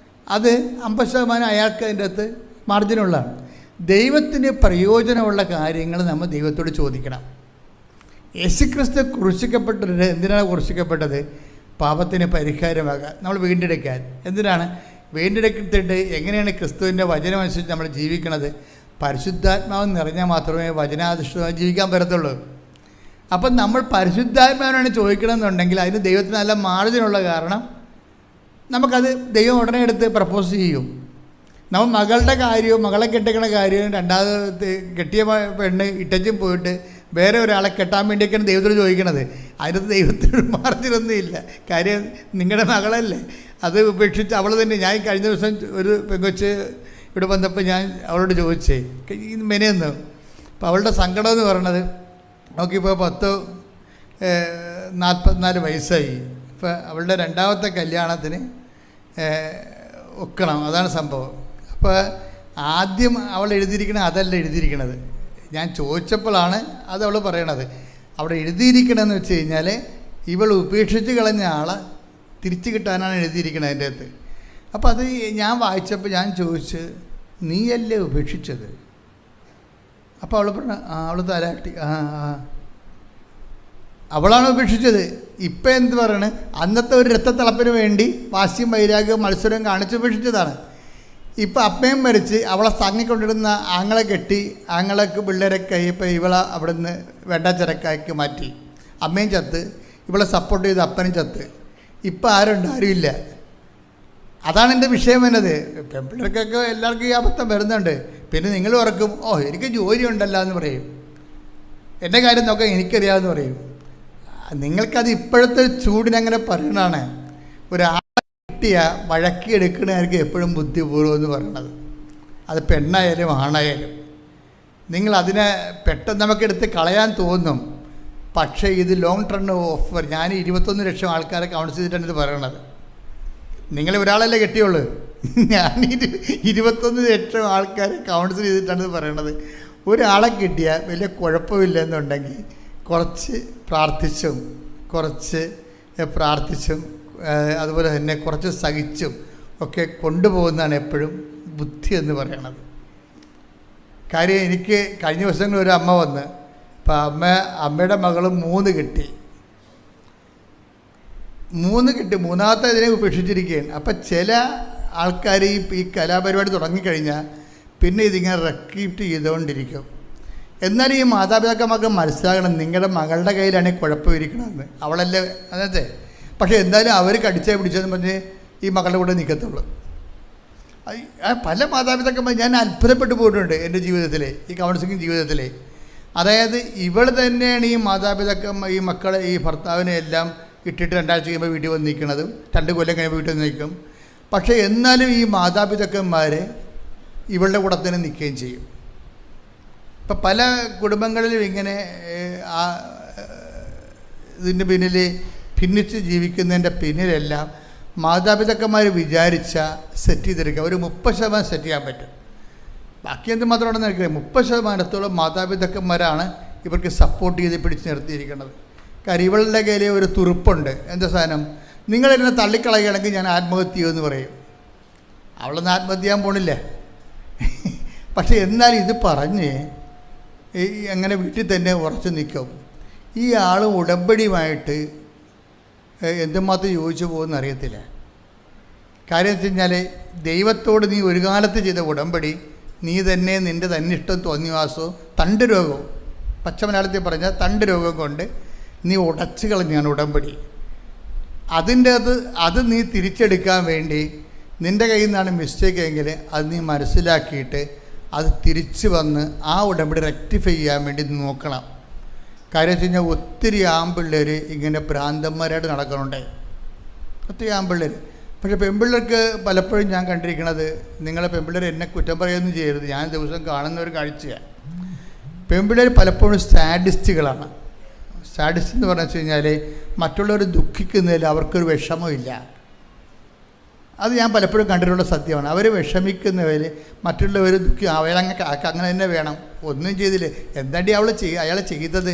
അത് 50% അയാൾക്ക് അതിൻ്റെ അകത്ത് മാർജിനുള്ളതാണ്. ദൈവത്തിന് പ്രയോജനമുള്ള കാര്യങ്ങൾ നമ്മൾ ദൈവത്തോട് ചോദിക്കണം. യേശുക്രിസ്തു ക്രൂശിക്കപ്പെട്ടത് എന്തിനാണ് ക്രൂശിക്കപ്പെട്ടത്? പാപത്തിന് പരിഹാരമാകാൻ, നമ്മൾ വീണ്ടെടുക്കാൻ. എന്തിനാണ് വീണ്ടെടുത്തിട്ട് എങ്ങനെയാണ് ക്രിസ്തുവിൻ്റെ വചനമനുസരിച്ച് നമ്മൾ ജീവിക്കണത്? പരിശുദ്ധാത്മാവ് നിറഞ്ഞാൽ മാത്രമേ വചനാധിഷ്ഠിതമായി ജീവിക്കാൻ പറ്റത്തുള്ളൂ. അപ്പം നമ്മൾ പരിശുദ്ധാത്മാവിനാണ് ചോദിക്കണമെന്നുണ്ടെങ്കിൽ അതിന് ദൈവത്തിന് നല്ല മാർജിനുള്ള കാരണം നമുക്കത് ദൈവം ഉടനെ എടുത്ത് പ്രപ്പോസ് ചെയ്യും. നമ്മൾ മകളുടെ കാര്യവും മകളെ കെട്ടിക്കണ കാര്യവും രണ്ടാമത് കെട്ടിയ പെണ്ണ് ഇട്ടച്ചും പോയിട്ട് വേറെ ഒരാളെ കെട്ടാൻ വേണ്ടിയൊക്കെയാണ് ദൈവത്തോട് ചോദിക്കണത്. അതിനകത്ത് ദൈവത്തിന് മാർജിനൊന്നുമില്ല. കാര്യം നിങ്ങളുടെ മകളല്ലേ, അത് ഉപേക്ഷിച്ച് അവൾ തന്നെ. ഞാൻ കഴിഞ്ഞ ദിവസം ഒരു പെങ്കൊച്ച് ഇവിടെ വന്നപ്പോൾ ഞാൻ അവളോട് ചോദിച്ചേ മെനയെന്ന്. അപ്പോൾ അവളുടെ സങ്കടം എന്ന് പറയണത് നോക്കിയപ്പോൾ 44 വയസ്സായി. ഇപ്പോൾ അവളുടെ രണ്ടാമത്തെ കല്യാണത്തിന് ഒക്കണം, അതാണ് സംഭവം. അപ്പോൾ ആദ്യം അവൾ എഴുതിയിരിക്കണത് അതല്ല എഴുതിയിരിക്കണത്. ഞാൻ ചോദിച്ചപ്പോഴാണ് അത് അവൾ പറയണത്. അവിടെ എഴുതിയിരിക്കണമെന്ന് വെച്ച് കഴിഞ്ഞാൽ ഇവൾ ഉപേക്ഷിച്ച് കളഞ്ഞ ആളെ തിരിച്ചു കിട്ടാനാണ് എഴുതിയിരിക്കുന്നത് അതിൻ്റെ അകത്ത്. അപ്പോൾ അത് ഞാൻ വായിച്ചപ്പോൾ ഞാൻ ചോദിച്ച്, നീയല്ലേ ഉപേക്ഷിച്ചത്? അപ്പോൾ അവൾ പറഞ്ഞു, അവൾ തലാട്ടി, അവളാണ് ഉപേക്ഷിച്ചത്. ഇപ്പം എന്ത് പറയണേ, അന്നത്തെ ഒരു രക്തത്തിളപ്പിന് വേണ്ടി വാശിയും വൈരാഗ്യവും മത്സരവും കാണിച്ച് ഉപേക്ഷിച്ചതാണ്. ഇപ്പം അമ്മയും മരിച്ച് അവളെ തങ്ങിക്കൊണ്ടിരുന്ന ആങ്ങളെ കെട്ടി, ആങ്ങളക്ക് പിള്ളേരൊക്കെ ഇപ്പോൾ ഇവളെ അവിടെ നിന്ന് വെണ്ടച്ചിറക്കാക്കി മാറ്റി. അമ്മയും ചത്ത്, ഇവളെ സപ്പോർട്ട് ചെയ്ത് അപ്പനും ചത്ത്. ഇപ്പം ആരുണ്ട്? ആരുമില്ല. അതാണ് എൻ്റെ വിഷയം വരുന്നത്. പെൺപിള്ളേർക്കൊക്കെ എല്ലാവർക്കും ഈ അബദ്ധം വരുന്നുണ്ട്. പിന്നെ നിങ്ങൾ ഓർക്കും, എനിക്ക് ജോലി ഉണ്ടല്ലോ എന്ന് പറയും, എൻ്റെ കാര്യം നോക്കാൻ എനിക്കറിയാമെന്ന് പറയും. നിങ്ങൾക്കത് ഇപ്പോഴത്തെ ചൂടിനങ്ങനെ പറയണതാണ്. ഒരാളെ കിട്ടിയ വഴക്കി എടുക്കണമായിരിക്കും എപ്പോഴും ബുദ്ധിപൂർവ്വം എന്ന് പറയണത്. അത് പെണ്ണായാലും ആണായാലും നിങ്ങളതിനെ പെട്ടെന്ന് നമുക്കെടുത്ത് കളയാൻ തോന്നും. പക്ഷേ ഇത് ലോങ് ടേൺ ഓഫർ. ഞാൻ 21 ലക്ഷം ആൾക്കാരെ കൗൺസിൽ ചെയ്തിട്ടാണ് ഇത് പറയണത്. നിങ്ങൾ ഒരാളല്ലേ കെട്ടിയുള്ളൂ, ഞാൻ 21 ലക്ഷം ആൾക്കാരെ കൗൺസിൽ ചെയ്തിട്ടാണ് ഇത് പറയണത്. ഒരാളെ കിട്ടിയാൽ വലിയ കുഴപ്പമില്ലെന്നുണ്ടെങ്കിൽ കുറച്ച് പ്രാർത്ഥിച്ചും അതുപോലെ തന്നെ കുറച്ച് സഹിച്ചും ഒക്കെ കൊണ്ടുപോകുന്നതാണ് എപ്പോഴും ബുദ്ധി എന്ന് പറയണത്. കാര്യം എനിക്ക് കഴിഞ്ഞ ദിവസങ്ങളിൽ ഒരു അമ്മ വന്ന്, അപ്പം അമ്മയുടെ മകളും 3 കെട്ടി, മൂന്നാമത്തെ ഇതിനെ ഉപേക്ഷിച്ചിരിക്കുകയാണ്. അപ്പം ചില ആൾക്കാർ ഈ കലാപരിപാടി തുടങ്ങിക്കഴിഞ്ഞാൽ പിന്നെ ഇതിങ്ങനെ റെക്കീപ്റ്റ് ചെയ്തുകൊണ്ടിരിക്കും. എന്നാൽ ഈ മാതാപിതാക്കന്മാർക്ക് മനസ്സിലാകണം, നിങ്ങളുടെ മകളുടെ കയ്യിലാണ് കുഴപ്പമിരിക്കണമെന്ന്. അവളല്ലേ അതെ. പക്ഷേ എന്തായാലും അവർ കടിച്ചേ പിടിച്ചതെന്ന് പറഞ്ഞ് ഈ മകളുടെ കൂടെ നിൽക്കത്തുള്ളൂ. പല മാതാപിതാക്കന്മാർ ഞാൻ അത്ഭുതപ്പെട്ടു പോയിട്ടുണ്ട് എൻ്റെ ജീവിതത്തിലെ, ഈ കൗൺസിലിംഗ് ജീവിതത്തിലെ. അതായത് ഇവൾ തന്നെയാണ് ഈ മക്കളെ, ഈ ഭർത്താവിനെ എല്ലാം ഇട്ടിട്ട് 2 ആഴ്ച കഴിയുമ്പോൾ വീട്ടിൽ വന്ന് നിൽക്കുന്നതും, 2 കൊല്ലം കഴിയുമ്പോൾ വീട്ടിൽ വന്ന് നിൽക്കും. പക്ഷേ എന്നാലും ഈ മാതാപിതാക്കന്മാർ ഇവളുടെ കൂടെ തന്നെ നിൽക്കുകയും ചെയ്യും. ഇപ്പം പല കുടുംബങ്ങളിലും ഇങ്ങനെ ഇതിൻ്റെ പിന്നിൽ ഭിന്നിച്ച് ജീവിക്കുന്നതിൻ്റെ പിന്നിലെല്ലാം മാതാപിതാക്കന്മാർ വിചാരിച്ച സെറ്റ് ചെയ്തെടുക്കുക. ഒരു 30% സെറ്റ് ചെയ്യാൻ പറ്റും. ബാക്കി എന്ത് മാത്രമാണെന്ന് എനിക്കറിയാം. 30% മാതാപിതാക്കന്മാരാണ് ഇവർക്ക് സപ്പോർട്ട് ചെയ്ത് പിടിച്ച് നിർത്തിയിരിക്കുന്നത്. കാര്യം ഇവളുടെ കയ്യിൽ ഒരു തുറുപ്പുണ്ട്. എന്താ സാധനം? നിങ്ങളെന്നെ തള്ളിക്കളയുകയാണെങ്കിൽ ഞാൻ ആത്മഹത്യ ചെയ്യുമെന്ന് പറയും. അവളൊന്നും ആത്മഹത്യ ചെയ്യാൻ പോണില്ല. പക്ഷേ എന്നാൽ ഇത് പറഞ്ഞ് അങ്ങനെ വീട്ടിൽ തന്നെ ഉറച്ചു നിൽക്കും. ഈ ആൾ ഉടമ്പടിയുമായിട്ട് എന്തുമാത്രം യോജിച്ചു പോകുമെന്ന് അറിയത്തില്ല. കാര്യം വെച്ച് കഴിഞ്ഞാൽ ദൈവത്തോട് നീ ഒരു കാലത്ത് ചെയ്ത ഉടമ്പടി നീ തന്നെ നിൻ്റെ തന്നിഷ്ടം തോന്നിവാസവും തണ്ട് രോഗവും, പച്ച മലയാളത്തിൽ പറഞ്ഞാൽ തണ്ട് രോഗം കൊണ്ട് നീ ഉടച്ചു കളഞ്ഞാണ് ഉടമ്പടി. അത് നീ തിരിച്ചെടുക്കാൻ വേണ്ടി നിൻ്റെ കയ്യിൽ നിന്നാണ് മിസ്റ്റേക്ക് എങ്കിൽ അത് നീ മനസ്സിലാക്കിയിട്ട് അത് തിരിച്ച് വന്ന് ആ ഉടമ്പടി റെക്ടിഫൈ ചെയ്യാൻ വേണ്ടി നോക്കണം. കാര്യം വെച്ച് കഴിഞ്ഞാൽ ഒത്തിരി ആൺപിള്ളേർ ഇങ്ങനെ ഭ്രാന്തന്മാരായിട്ട് നടക്കുന്നുണ്ട്, ഒത്തിരി ആൺപിള്ളേർ. പക്ഷേ പെൺപിള്ളേർക്ക് പലപ്പോഴും ഞാൻ കണ്ടിരിക്കുന്നത്, നിങ്ങളെ പെൺപിള്ളേർ എന്നെ കുറ്റം പറയുകയൊന്നും ചെയ്യരുത്, ഞാൻ ദിവസം കാണുന്ന ഒരു കാഴ്ചയാണ്. പെൺപിള്ളേർ പലപ്പോഴും സാഡിസ്റ്റുകളാണ്. സാഡിസ്റ്റ് എന്ന് പറഞ്ഞു വെച്ച് കഴിഞ്ഞാൽ മറ്റുള്ളവർ ദുഃഖിക്കുന്നതിൽ അവർക്കൊരു വിഷമമില്ല. അത് ഞാൻ പലപ്പോഴും കണ്ടിട്ടുള്ള സത്യമാണ്. അവർ വിഷമിക്കുന്നവർ മറ്റുള്ളവർ അങ്ങനെ തന്നെ വേണം, ഒന്നും ചെയ്തില്ലേ, എന്താണ്ടി അയാൾ ചെയ്തത്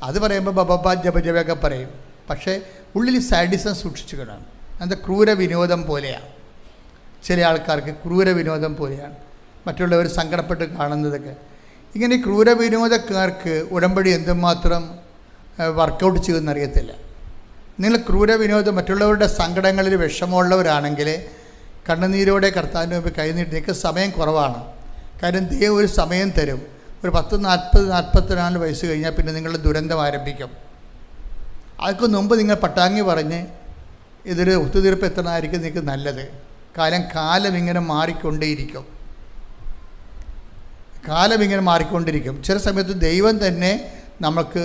അത് പറയുമ്പോൾ ബബബ ജപജപയൊക്കെ പറയും. പക്ഷേ ഉള്ളിൽ സാഡിസം സൂക്ഷിച്ചുകൊണ്ടാണ്. എന്താ ക്രൂര വിനോദം പോലെയാണ്. ചില ആൾക്കാർക്ക് ക്രൂര വിനോദം പോലെയാണ് മറ്റുള്ളവർ സങ്കടപ്പെട്ട് കാണുന്നതൊക്കെ. ഇങ്ങനെ ക്രൂര വിനോദക്കാർക്ക് ഉടമ്പടി എന്തുമാത്രം വർക്കൗട്ട് ചെയ്യുമെന്നറിയത്തില്ല. നിങ്ങൾ ക്രൂര വിനോദം മറ്റുള്ളവരുടെ സങ്കടങ്ങളിൽ വിഷമമുള്ളവരാണെങ്കിൽ കണ്ണുനീരോടെ കർത്താവിൻ്റെ മുമ്പ് കൈനീട്ടി. നിങ്ങൾക്ക് സമയം കുറവാണ്. കാര്യം ദൈവം ഒരു സമയം തരും. ഒരു 40-44 വയസ്സ് കഴിഞ്ഞാൽ പിന്നെ നിങ്ങളുടെ ദുരന്തം ആരംഭിക്കും. അതിന് മുമ്പ് നിങ്ങൾ പട്ടാങ്ങി പറഞ്ഞ് ഇതൊരു ഒത്തുതീർപ്പ് എത്തണമായിരിക്കും നിങ്ങൾക്ക് നല്ലത്. കാലം ഇങ്ങനെ മാറിക്കൊണ്ടേയിരിക്കും. ചില സമയത്ത് ദൈവം തന്നെ നമുക്ക്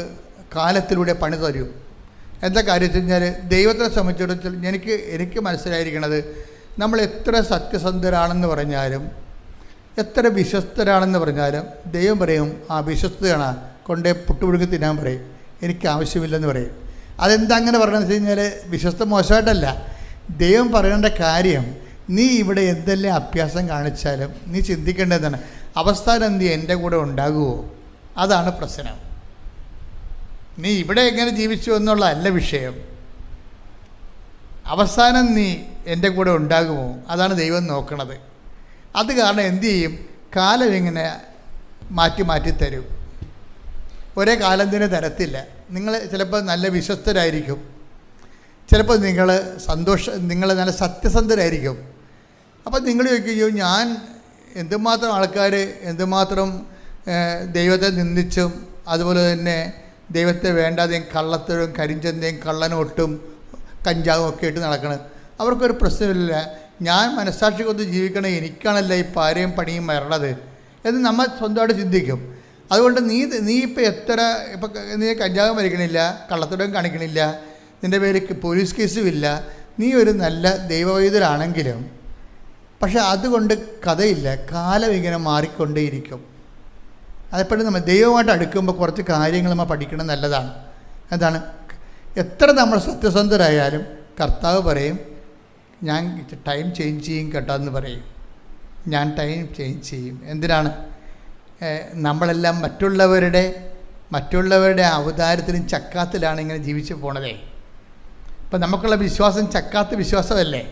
കാലത്തിലൂടെ പണി തരും. എന്താ കാര്യം വെച്ച് കഴിഞ്ഞാൽ ദൈവത്തെ സംബന്ധിച്ചിടത്തോളം എനിക്ക് മനസ്സിലായിരിക്കണത്, നമ്മൾ എത്ര സത്യസന്ധരാണെന്ന് പറഞ്ഞാലും എത്ര വിശ്വസ്തരാണെന്ന് പറഞ്ഞാലും ദൈവം പറയും ആ വിശ്വസ്തയാണ് കൊണ്ടേ പുട്ടുപുഴുക്ക് തിന്നാൻ പറയും, എനിക്ക് ആവശ്യമില്ലെന്ന് പറയും. അതെന്താ അങ്ങനെ പറയണമെന്ന് വെച്ച് കഴിഞ്ഞാൽ വിശ്വസ്ത മോശമായിട്ടല്ല, ദൈവം പറയേണ്ട കാര്യം നീ ഇവിടെ എന്തെല്ലാം അഭ്യാസം കാണിച്ചാലും നീ ചിന്തിക്കേണ്ടതാണ് അവസ്ഥാനം നീ എൻ്റെ കൂടെ ഉണ്ടാകുമോ, അതാണ് പ്രശ്നം. നീ ഇവിടെ എങ്ങനെ ജീവിച്ചു എന്നുള്ളതല്ല വിഷയം. അവസാനം നീ എൻ്റെ കൂടെ ഉണ്ടാകുമോ? അതാണ് ദൈവം നോക്കണത്. അത് കാരണം എന്തു ചെയ്യും? കാലം ഇങ്ങനെ മാറ്റി മാറ്റി തരും. ഒരേ കാലം തന്നെ തരത്തില്ല. നിങ്ങൾ ചിലപ്പോൾ നല്ല വിശ്വസ്തരായിരിക്കും, ചിലപ്പോൾ നിങ്ങൾ നല്ല സത്യസന്ധരായിരിക്കും. അപ്പം നിങ്ങൾ ചോദിക്കുകയോ, ഞാൻ എന്തുമാത്രം ആൾക്കാർ എന്തുമാത്രം ദൈവത്തെ നിന്ദിച്ചും അതുപോലെ തന്നെ ദൈവത്തെ വേണ്ടാതെയും കള്ളത്തരും കരിഞ്ചന്തയും കള്ളനോട്ടും കഞ്ചാവും ഒക്കെ ഇട്ട് നടക്കണം. അവർക്കൊരു പ്രശ്നമില്ല. ഞാൻ മനസ്സാക്ഷി കൊണ്ട് ജീവിക്കണേ, എനിക്കാണല്ലോ ഈ പാരയും പണിയും വരണത് എന്ന് നമ്മൾ സ്വന്തമായിട്ട് ചിന്തിക്കും. അതുകൊണ്ട് നീ ഇപ്പോൾ നീ കഞ്ചാവും വലിക്കണില്ല, കള്ളത്തരം കാണിക്കണില്ല, നിൻ്റെ പേര് പോലീസ് കേസും ഇല്ല, നീ ഒരു നല്ല ദൈവവൈദ്യരാണെങ്കിലും പക്ഷെ അതുകൊണ്ട് കഥയില്ല. കാലം ഇങ്ങനെ മാറിക്കൊണ്ടേയിരിക്കും. അതെപ്പോഴും നമ്മൾ ദൈവമായിട്ട് അടുക്കുമ്പോൾ കുറച്ച് കാര്യങ്ങൾ നമ്മൾ പഠിക്കണം, നല്ലതാണ്. എന്താണ്? എത്ര നമ്മൾ സത്യസന്ധരായാലും കർത്താവ് പറയും, ഞാൻ ടൈം ചേഞ്ച് ചെയ്യും കേട്ടോ എന്ന് പറയും. ഞാൻ ടൈം ചേഞ്ച് ചെയ്യും. എന്തിനാണ്? നമ്മളെല്ലാം മറ്റുള്ളവരുടെ അവതാരത്തിലും ചക്കാത്തിലാണ് ഇങ്ങനെ ജീവിച്ച് പോണതേ. ഇപ്പം നമുക്കുള്ള വിശ്വാസം ചക്കാത്ത വിശ്വാസമല്ലേ?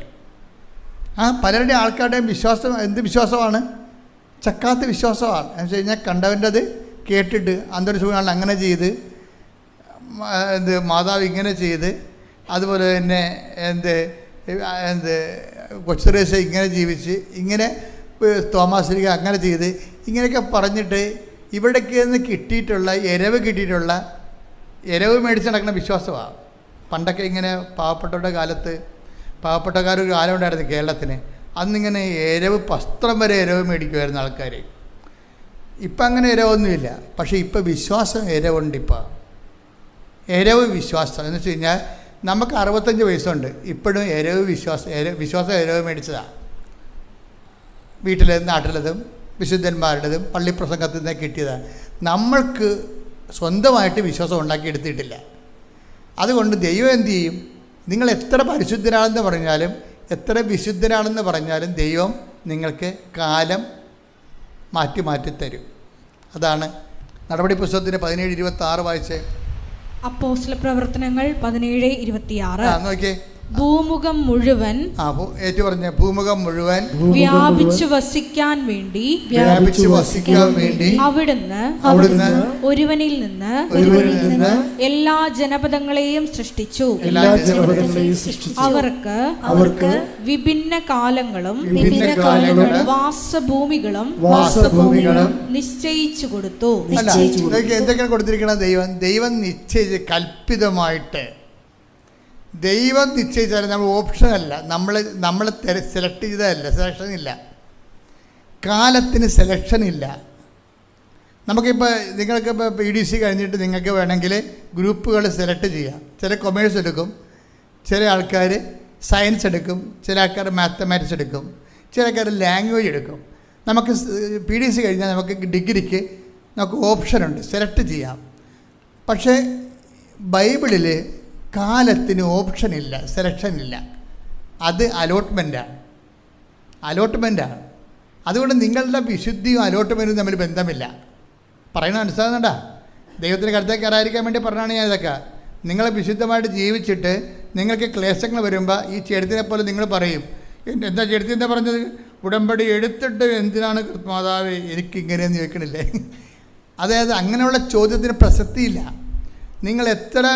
പലരുടെ ആൾക്കാരുടെയും വിശ്വാസം എന്ത് വിശ്വാസമാണ്? ചക്കാത്ത വിശ്വാസമാണ്. എന്ന് വെച്ച് കഴിഞ്ഞാൽ കണ്ടവൻ്റെത് കേട്ടിട്ട് അന്തരീക്ഷമാണ് അങ്ങനെ ചെയ്ത്, മാതാവ് ഇങ്ങനെ ചെയ്ത്, അതുപോലെ തന്നെ കൊച്ചുറേശ ഇങ്ങനെ ജീവിച്ച്, ഇങ്ങനെ തോമാശ്രീക അങ്ങനെ ചെയ്ത്, ഇങ്ങനെയൊക്കെ പറഞ്ഞിട്ട് ഇവിടേക്ക് നിന്ന് കിട്ടിയിട്ടുള്ള എരവ് മേടിച്ച് നടക്കുന്ന വിശ്വാസമാണ്. പണ്ടൊക്കെ ഇങ്ങനെ പാവപ്പെട്ടക്കാരൊരു കാലം ഉണ്ടായിരുന്നു കേരളത്തിന്. അന്നിങ്ങനെ വസ്ത്രം വരെ എരവ് മേടിക്കുമായിരുന്നു ആൾക്കാർ. ഇപ്പം അങ്ങനെ എരവൊന്നുമില്ല. പക്ഷേ ഇപ്പം വിശ്വാസം എരവുണ്ട്. എരവ് വിശ്വാസം എന്ന് വെച്ച് കഴിഞ്ഞാൽ നമുക്ക് 65 വയസ്സുണ്ട്, ഇപ്പോഴും വിശ്വാസം എരവ് മേടിച്ചതാണ്. വീട്ടിലേതും നാട്ടിലേതും വിശുദ്ധന്മാരുടേതും പള്ളിപ്രസംഗത്തിൽ നിന്ന് കിട്ടിയതാണ്. നമ്മൾക്ക് സ്വന്തമായിട്ട് വിശ്വാസം ഉണ്ടാക്കിയെടുത്തിട്ടില്ല. അതുകൊണ്ട് ദൈവം എന്തു ചെയ്യും? നിങ്ങൾ എത്ര പരിശുദ്ധരാണെന്ന് പറഞ്ഞാലും എത്ര വിശുദ്ധരാണെന്ന് പറഞ്ഞാലും ദൈവം നിങ്ങൾക്ക് കാലം മാറ്റി തരും. അതാണ് നടപടി പുസ്തകത്തിന് 17:26 വായിച്ചേ. അപ്പോസ്തല പ്രവർത്തനങ്ങൾ 17:26. നോക്കിയേ. ഭൂമുഖം മുഴുവൻ ഭൂമുഖം മുഴുവൻ വ്യാപിച്ചു വസിക്കാൻ വേണ്ടി അവിടുന്ന് ഒരുവനിൽ നിന്ന് എല്ലാ ജനപദങ്ങളെയും സൃഷ്ടിച്ചു. അവർക്ക് വിഭിന്ന കാലങ്ങളും വാസഭൂമികളും നിശ്ചയിച്ചു കൊടുത്തു. എന്തൊക്കെയാണ് കൊടുത്തിരിക്കുന്നത്? ദൈവം നിശ്ചയിച്ച് കൽപ്പിതമായിട്ട് ദൈവം നിശ്ചയിച്ചാൽ നമ്മൾ ഓപ്ഷനല്ല, നമ്മൾ സെലക്ട് ചെയ്തതല്ല. സെലക്ഷനില്ല, കാലത്തിന് സെലക്ഷനില്ല. നമുക്കിപ്പോൾ നിങ്ങൾക്കിപ്പോൾ PDC കഴിഞ്ഞിട്ട് നിങ്ങൾക്ക് വേണമെങ്കിൽ ഗ്രൂപ്പുകൾ സെലക്ട് ചെയ്യാം. ചില കൊമേഴ്സ് എടുക്കും, ചില ആൾക്കാർ സയൻസ് എടുക്കും, ചില ആൾക്കാർ മാത്തമാറ്റിക്സ് എടുക്കും, ചില ആൾക്കാർ ലാംഗ്വേജ് എടുക്കും. നമുക്ക് PDC കഴിഞ്ഞാൽ നമുക്ക് ഡിഗ്രിക്ക് നമുക്ക് ഓപ്ഷനുണ്ട്, സെലക്ട് ചെയ്യാം. പക്ഷേ ബൈബിളിൽ കാലത്തിന് ഓപ്ഷനില്ല, സെലക്ഷനില്ല. അത് അലോട്ട്മെൻറ്റാണ്. അതുകൊണ്ട് നിങ്ങളുടെ വിശുദ്ധിയും അലോട്ട്മെൻറ്റും തമ്മിൽ ബന്ധമില്ല. പറയുന്നത് മനസ്സിലാകുന്നുണ്ടാ? ദൈവത്തിന് കരുത്തേക്ക് കയറാതിരിക്കാൻ വേണ്ടി പറഞ്ഞാണ് ഞാൻ ഇതൊക്കെ. നിങ്ങൾ വിശുദ്ധമായിട്ട് ജീവിച്ചിട്ട് നിങ്ങൾക്ക് ക്ലേശങ്ങൾ വരുമ്പോൾ ഈ ചെടുത്തിനെ പോലെ നിങ്ങൾ പറയും, എന്താ ചെടുത്തി എന്താ പറഞ്ഞത്? ഉടമ്പടി എടുത്തിട്ട് എന്തിനാണ് മാതാവേ എനിക്കിങ്ങനെയെന്ന് ചോദിക്കണില്ലേ? അതായത് അങ്ങനെയുള്ള ചോദ്യത്തിന് പ്രസക്തിയില്ല. നിങ്ങൾ എത്ര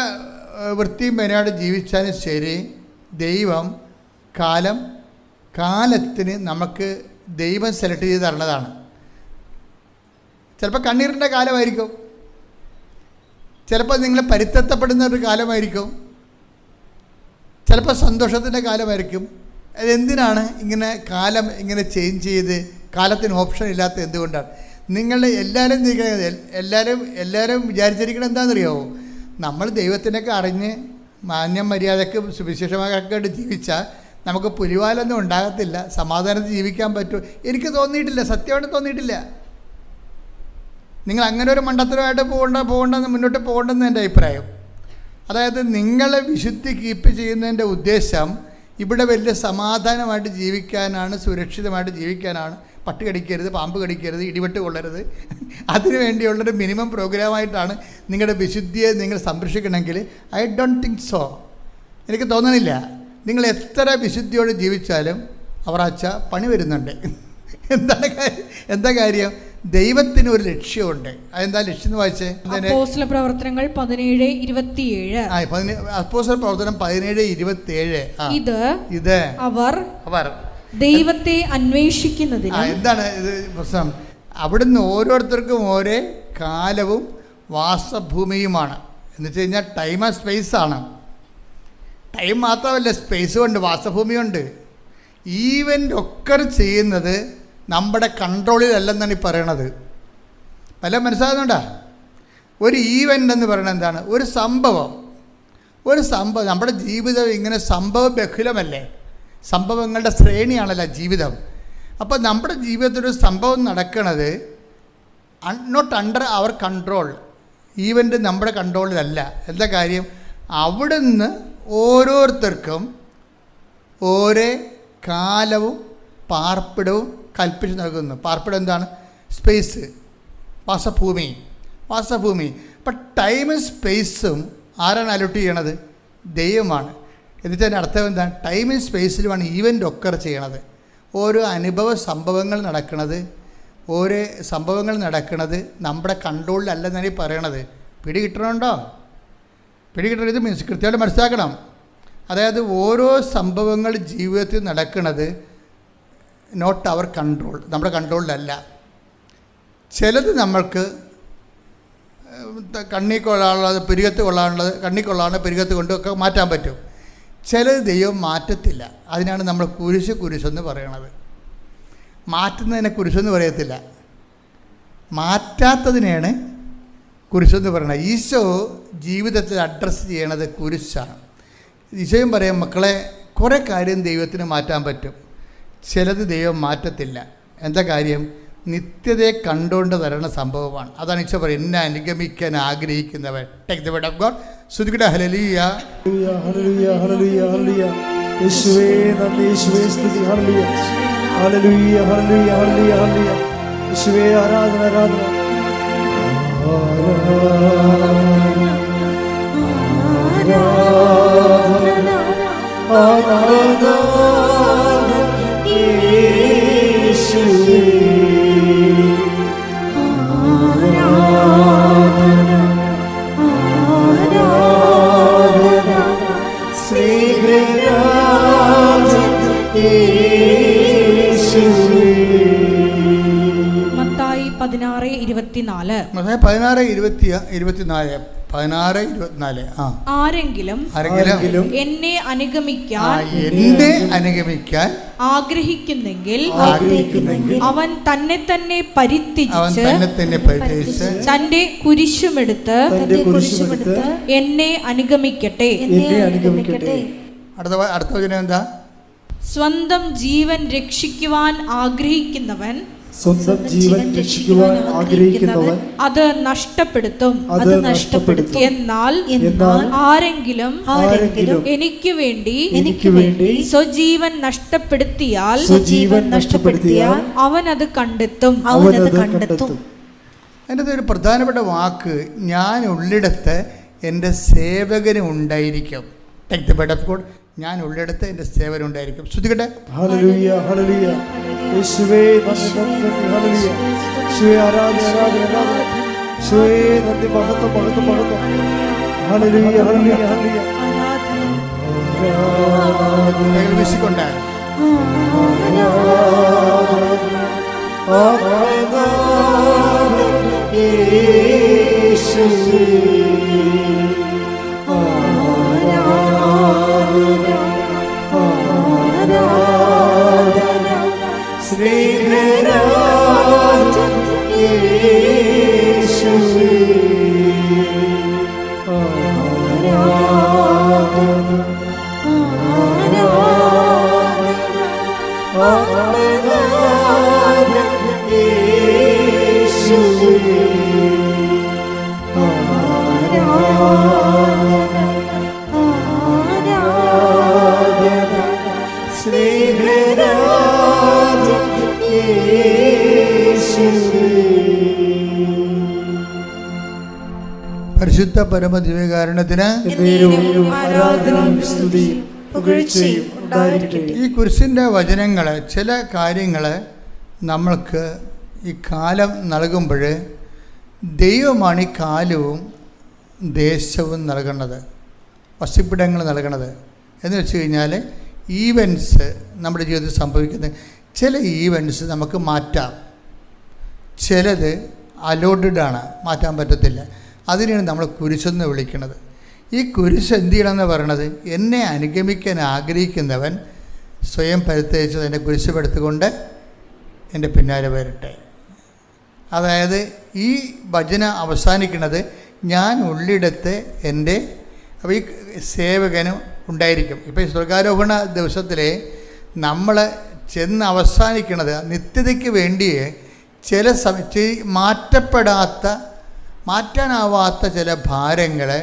വൃത്തിയും മെനയായിട്ട് ജീവിച്ചാലും ശരി, ദൈവം കാലത്തിന് നമുക്ക് ദൈവം സെലക്ട് ചെയ്ത് തരണതാണ്. ചിലപ്പോൾ കണ്ണീരിൻ്റെ കാലമായിരിക്കും, ചിലപ്പോൾ നിങ്ങൾ പരിത്തപ്പെടുന്ന ഒരു കാലമായിരിക്കും, ചിലപ്പോൾ സന്തോഷത്തിൻ്റെ കാലമായിരിക്കും. അതെന്തിനാണ് ഇങ്ങനെ കാലം ഇങ്ങനെ ചേഞ്ച് ചെയ്ത് കാലത്തിന് ഓപ്ഷൻ ഇല്ലാത്ത എന്തുകൊണ്ടാണ്? നിങ്ങൾ എല്ലാവരും വിചാരിച്ചിരിക്കണം എന്താണെന്നറിയാമോ? നമ്മൾ ദൈവത്തിനൊക്കെ അറിഞ്ഞ് മാന്യം മര്യാദക്ക് സുവിശേഷമായിട്ട് ജീവിച്ചാൽ നമുക്ക് പുലിവാലൊന്നും ഉണ്ടാകത്തില്ല, സമാധാനത്തിൽ ജീവിക്കാൻ പറ്റും. എനിക്ക് തോന്നിയിട്ടില്ല, സത്യമായിട്ട് തോന്നിയിട്ടില്ല. നിങ്ങൾ അങ്ങനെ ഒരു മണ്ടത്തരമായിട്ട് പോകണ്ടെന്ന് മുന്നോട്ട് പോകണ്ടെന്ന് എൻ്റെ അഭിപ്രായം. അതായത് നിങ്ങളെ വിശുദ്ധി കീപ്പ് ചെയ്യുന്നതിൻ്റെ ഉദ്ദേശം ഇവിടെ വലിയ സമാധാനമായിട്ട് ജീവിക്കാനാണ്, സുരക്ഷിതമായിട്ട് ജീവിക്കാനാണ്. പട്ടി കടിക്കരുത്, പാമ്പ് കടിക്കരുത്, ഇടിവെട്ട് കൊള്ളരുത്. അതിനു വേണ്ടിയുള്ളൊരു മിനിമം പ്രോഗ്രാമായിട്ടാണ് നിങ്ങളുടെ വിശുദ്ധിയെ നിങ്ങൾ സംരക്ഷിക്കണമെങ്കിൽ ഐ ഡോണ്ട് തിങ്ക് സോ. എനിക്ക് തോന്നണില്ല. നിങ്ങൾ എത്ര വിശുദ്ധിയോട് ജീവിച്ചാലും അവർ അച്ഛ പണി വരുന്നുണ്ട്. എന്താ കാര്യം? ദൈവത്തിന് ഒരു ലക്ഷ്യമുണ്ട്. അതെന്താ ലക്ഷ്യം എന്ന് വായിച്ചേ? അപ്പോസ്തല പ്രവർത്തനങ്ങൾ 17:27. അപ്പോസ്തല പ്രവർത്തനം 17:27. ഇത് അവർ ദൈവത്തെ അന്വേഷിക്കുന്നതിന്. എന്താണ് ഇത് പ്രശ്നം? അവിടുന്ന് ഓരോരുത്തർക്കും ഓരോ കാലവും വാസഭൂമിയുമാണ്. എന്ന് വെച്ച് കഴിഞ്ഞാൽ ടൈം ആൻഡ് സ്പേസ് ആണ്. ടൈം മാത്രമല്ല, സ്പേസും ഉണ്ട്, വാസഭൂമിയുണ്ട്. ഈവൻ്റ് ഒക്കെ ചെയ്യുന്നത് നമ്മുടെ കൺട്രോളിലല്ലെന്നാണ് ഈ പറയണത്. പല മനസ്സിലാകുന്നുണ്ടോ? ഒരു ഈവൻ്റ് എന്ന് പറയുന്നത് എന്താണ്? ഒരു സംഭവം. നമ്മുടെ ജീവിതം ഇങ്ങനെ സംഭവ ബഹുലമല്ലേ? സംഭവങ്ങളുടെ ശ്രേണിയാണല്ലോ ജീവിതം. അപ്പോൾ നമ്മുടെ ജീവിതത്തിൽ ഒരു സംഭവം നടക്കുന്നത് not under our control. Event നമ്മുടെ കൺട്രോളിലല്ല. എന്താ കാര്യം? അവിടുന്ന് ഓരോരുത്തർക്കും ഓരോ കാലവും പാർപ്പിടവും കൽപ്പിച്ച് നൽകുന്നു. പാർപ്പിടം എന്താണ്? സ്പേസ്, വാസഭൂമി. അപ്പം ടൈമും സ്പേസും ആരാണ് അലോട്ട് ചെയ്യണത്? ദൈവമാണ്. എന്നുവെച്ചാൽ അതിൻ്റെ അർത്ഥം എന്താണ്? ടൈമും സ്പേസിലുമാണ് ഈവൻ്റ് ഒക്കർ ചെയ്യണത്. ഓരോ സംഭവങ്ങൾ നടക്കുന്നത് നമ്മുടെ കൺട്രോളിലല്ലെന്നാണ് ഈ പറയണത്. പിടികിട്ടണുണ്ടോ? ഇത് കൃത്യമായിട്ട് മനസ്സിലാക്കണം. അതായത് ഓരോ സംഭവങ്ങൾ ജീവിതത്തിൽ നടക്കുന്നത് നോട്ട് അവർ കൺട്രോൾ, നമ്മുടെ കൺട്രോളിലല്ല. ചിലത് നമ്മൾക്ക് കണ്ണി കൊള്ളാനുള്ളത്, പിരികത്ത് കൊള്ളാനുള്ളത്, കണ്ണി കൊള്ളാനുള്ള പിരികത്ത് കൊണ്ടൊക്കെ മാറ്റാൻ പറ്റും. ചിലത് ദൈവം മാറ്റത്തില്ല. അതിനാണ് നമ്മൾ കുരിശെന്ന് പറയണത്. മാറ്റുന്നതിനെ കുരിശെന്ന് പറയത്തില്ല, മാറ്റാത്തതിനെയാണ് കുരിശെന്ന് പറയണത്. ഈശോ ജീവിതത്തിൽ അഡ്രസ്സ് ചെയ്യണത് കുരിശാണ്. ഈശോയും പറയും, മക്കളെ, കുറേ കാര്യം ദൈവത്തിന് മാറ്റാൻ പറ്റും, ചിലത് ദൈവം മാറ്റത്തില്ല. എന്താ കാര്യം? നിത്യതയെ കണ്ടുകൊണ്ട് തരുന്ന സംഭവമാണ്. അതാണ് ഈശോ പറയും, എന്നെ അനുഗമിക്കാൻ ആഗ്രഹിക്കുന്നവൻ. Take the word of God. സ്തുതിക്കട്ടെ. Hallelujah, hallelujah, hallelujah, hallelujah. യേശുവേ നന്ദി, യേശുവേ സ്തുതി. Hallelujah, hallelujah, hallelujah, hallelujah, hallelujah. യേശുവേ ആരാധന, ആരാധന, ആരാധന, ആരാധന. യേശുവേ മത്തായി 16:24. ആരെങ്കിലും എന്നെ അനുഗമിക്കാൻ ആഗ്രഹിക്കുന്നെങ്കിൽ അവൻ തന്നെ പരിത്യജിച്ച് തന്റെ കുരിശുമെടുത്ത് എന്നെ അനുഗമിക്കട്ടെ. അടുത്ത വചനം എന്താ? സ്വന്തം ജീവൻ രക്ഷിക്കുവാൻ ആഗ്രഹിക്കുന്നവൻ അത് നഷ്ടപ്പെടുത്തും. എന്നാൽ ആരെങ്കിലും എനിക്ക് വേണ്ടി സ്വജീവൻ നഷ്ടപ്പെടുത്തിയാൽ അവൻ അത് കണ്ടെത്തും. അതിൻ്റെ ഒരു പ്രധാനപ്പെട്ട വാക്ക്, ഞാൻ ഉള്ളിടത്ത് എൻ്റെ സേവകന് ഉണ്ടായിരിക്കും. Take the word of God. ഞാൻ ഉള്ളിടത്ത് എൻ്റെ സേവകൻ ഉണ്ടായിരിക്കും. ശ്രുതികട്ടെ. Hallelujah, hallelujah. യേശുവേ നന്ദി, നന്ദി, ഹല്ലേലൂയ. യേശുവേ ആരാധന, ആരാധന, ആരാധന. യേശുവേ നന്ദി, മഹത്വം, മഹത്വം, മഹത്വം. Hallelujah, hallelujah, hallelujah. കൈകൾ വീശിക്കൊണ്ട് പരിശുദ്ധ പരമദിവ്യകാരുണ്യത്തിന് ആരാധനയും സ്തുതിയും പുകഴ്ചയും ഉണ്ടായിരിക്കട്ടെ. ഈ കുരിശിൻ്റെ വചനങ്ങൾ, ചില കാര്യങ്ങൾ നമ്മൾക്ക് ഈ കാലം നൽകുമ്പോൾ ദൈവമാണ് ഈ കാലവും ദേശവും നൽകുന്നത്, വസിപ്പിടങ്ങൾ നൽകുന്നത്. എന്ന് വെച്ച് കഴിഞ്ഞാൽ ഈവൻസ് നമ്മുടെ ജീവിതത്തിൽ സംഭവിക്കുന്നത്, ചില ഈവൻസ് നമുക്ക് മാറ്റാം, ചിലത് അലോഡാണ്, മാറ്റാൻ പറ്റത്തില്ല. അതിനെയാണ് നമ്മൾ കുരിശെന്ന് വിളിക്കുന്നത്. ഈ കുരിശ് എന്ത് ചെയ്യണമെന്ന് പറയണത്, എന്നെ അനുഗമിക്കാൻ ആഗ്രഹിക്കുന്നവൻ സ്വയം പരിത്യജിച്ച് എൻ്റെ കുരിശെടുത്തുകൊണ്ട് എൻ്റെ പിന്നാലെ വരട്ടെ. അതായത് ഈ ഭജന അവസാനിക്കുന്നത് ഞാൻ ഉള്ളിടത്ത് എൻ്റെ അപ്പോൾ ഈ സേവകനും ഉണ്ടായിരിക്കും. ഇപ്പോൾ ഈ സ്വർഗാരോഹണ ദിവസത്തിൽ നമ്മൾ ചെന്ന് അവസാനിക്കുന്നത് നിത്യതയ്ക്ക് വേണ്ടി ചില മാറ്റാനാവാത്ത ചില ഭാരങ്ങളെ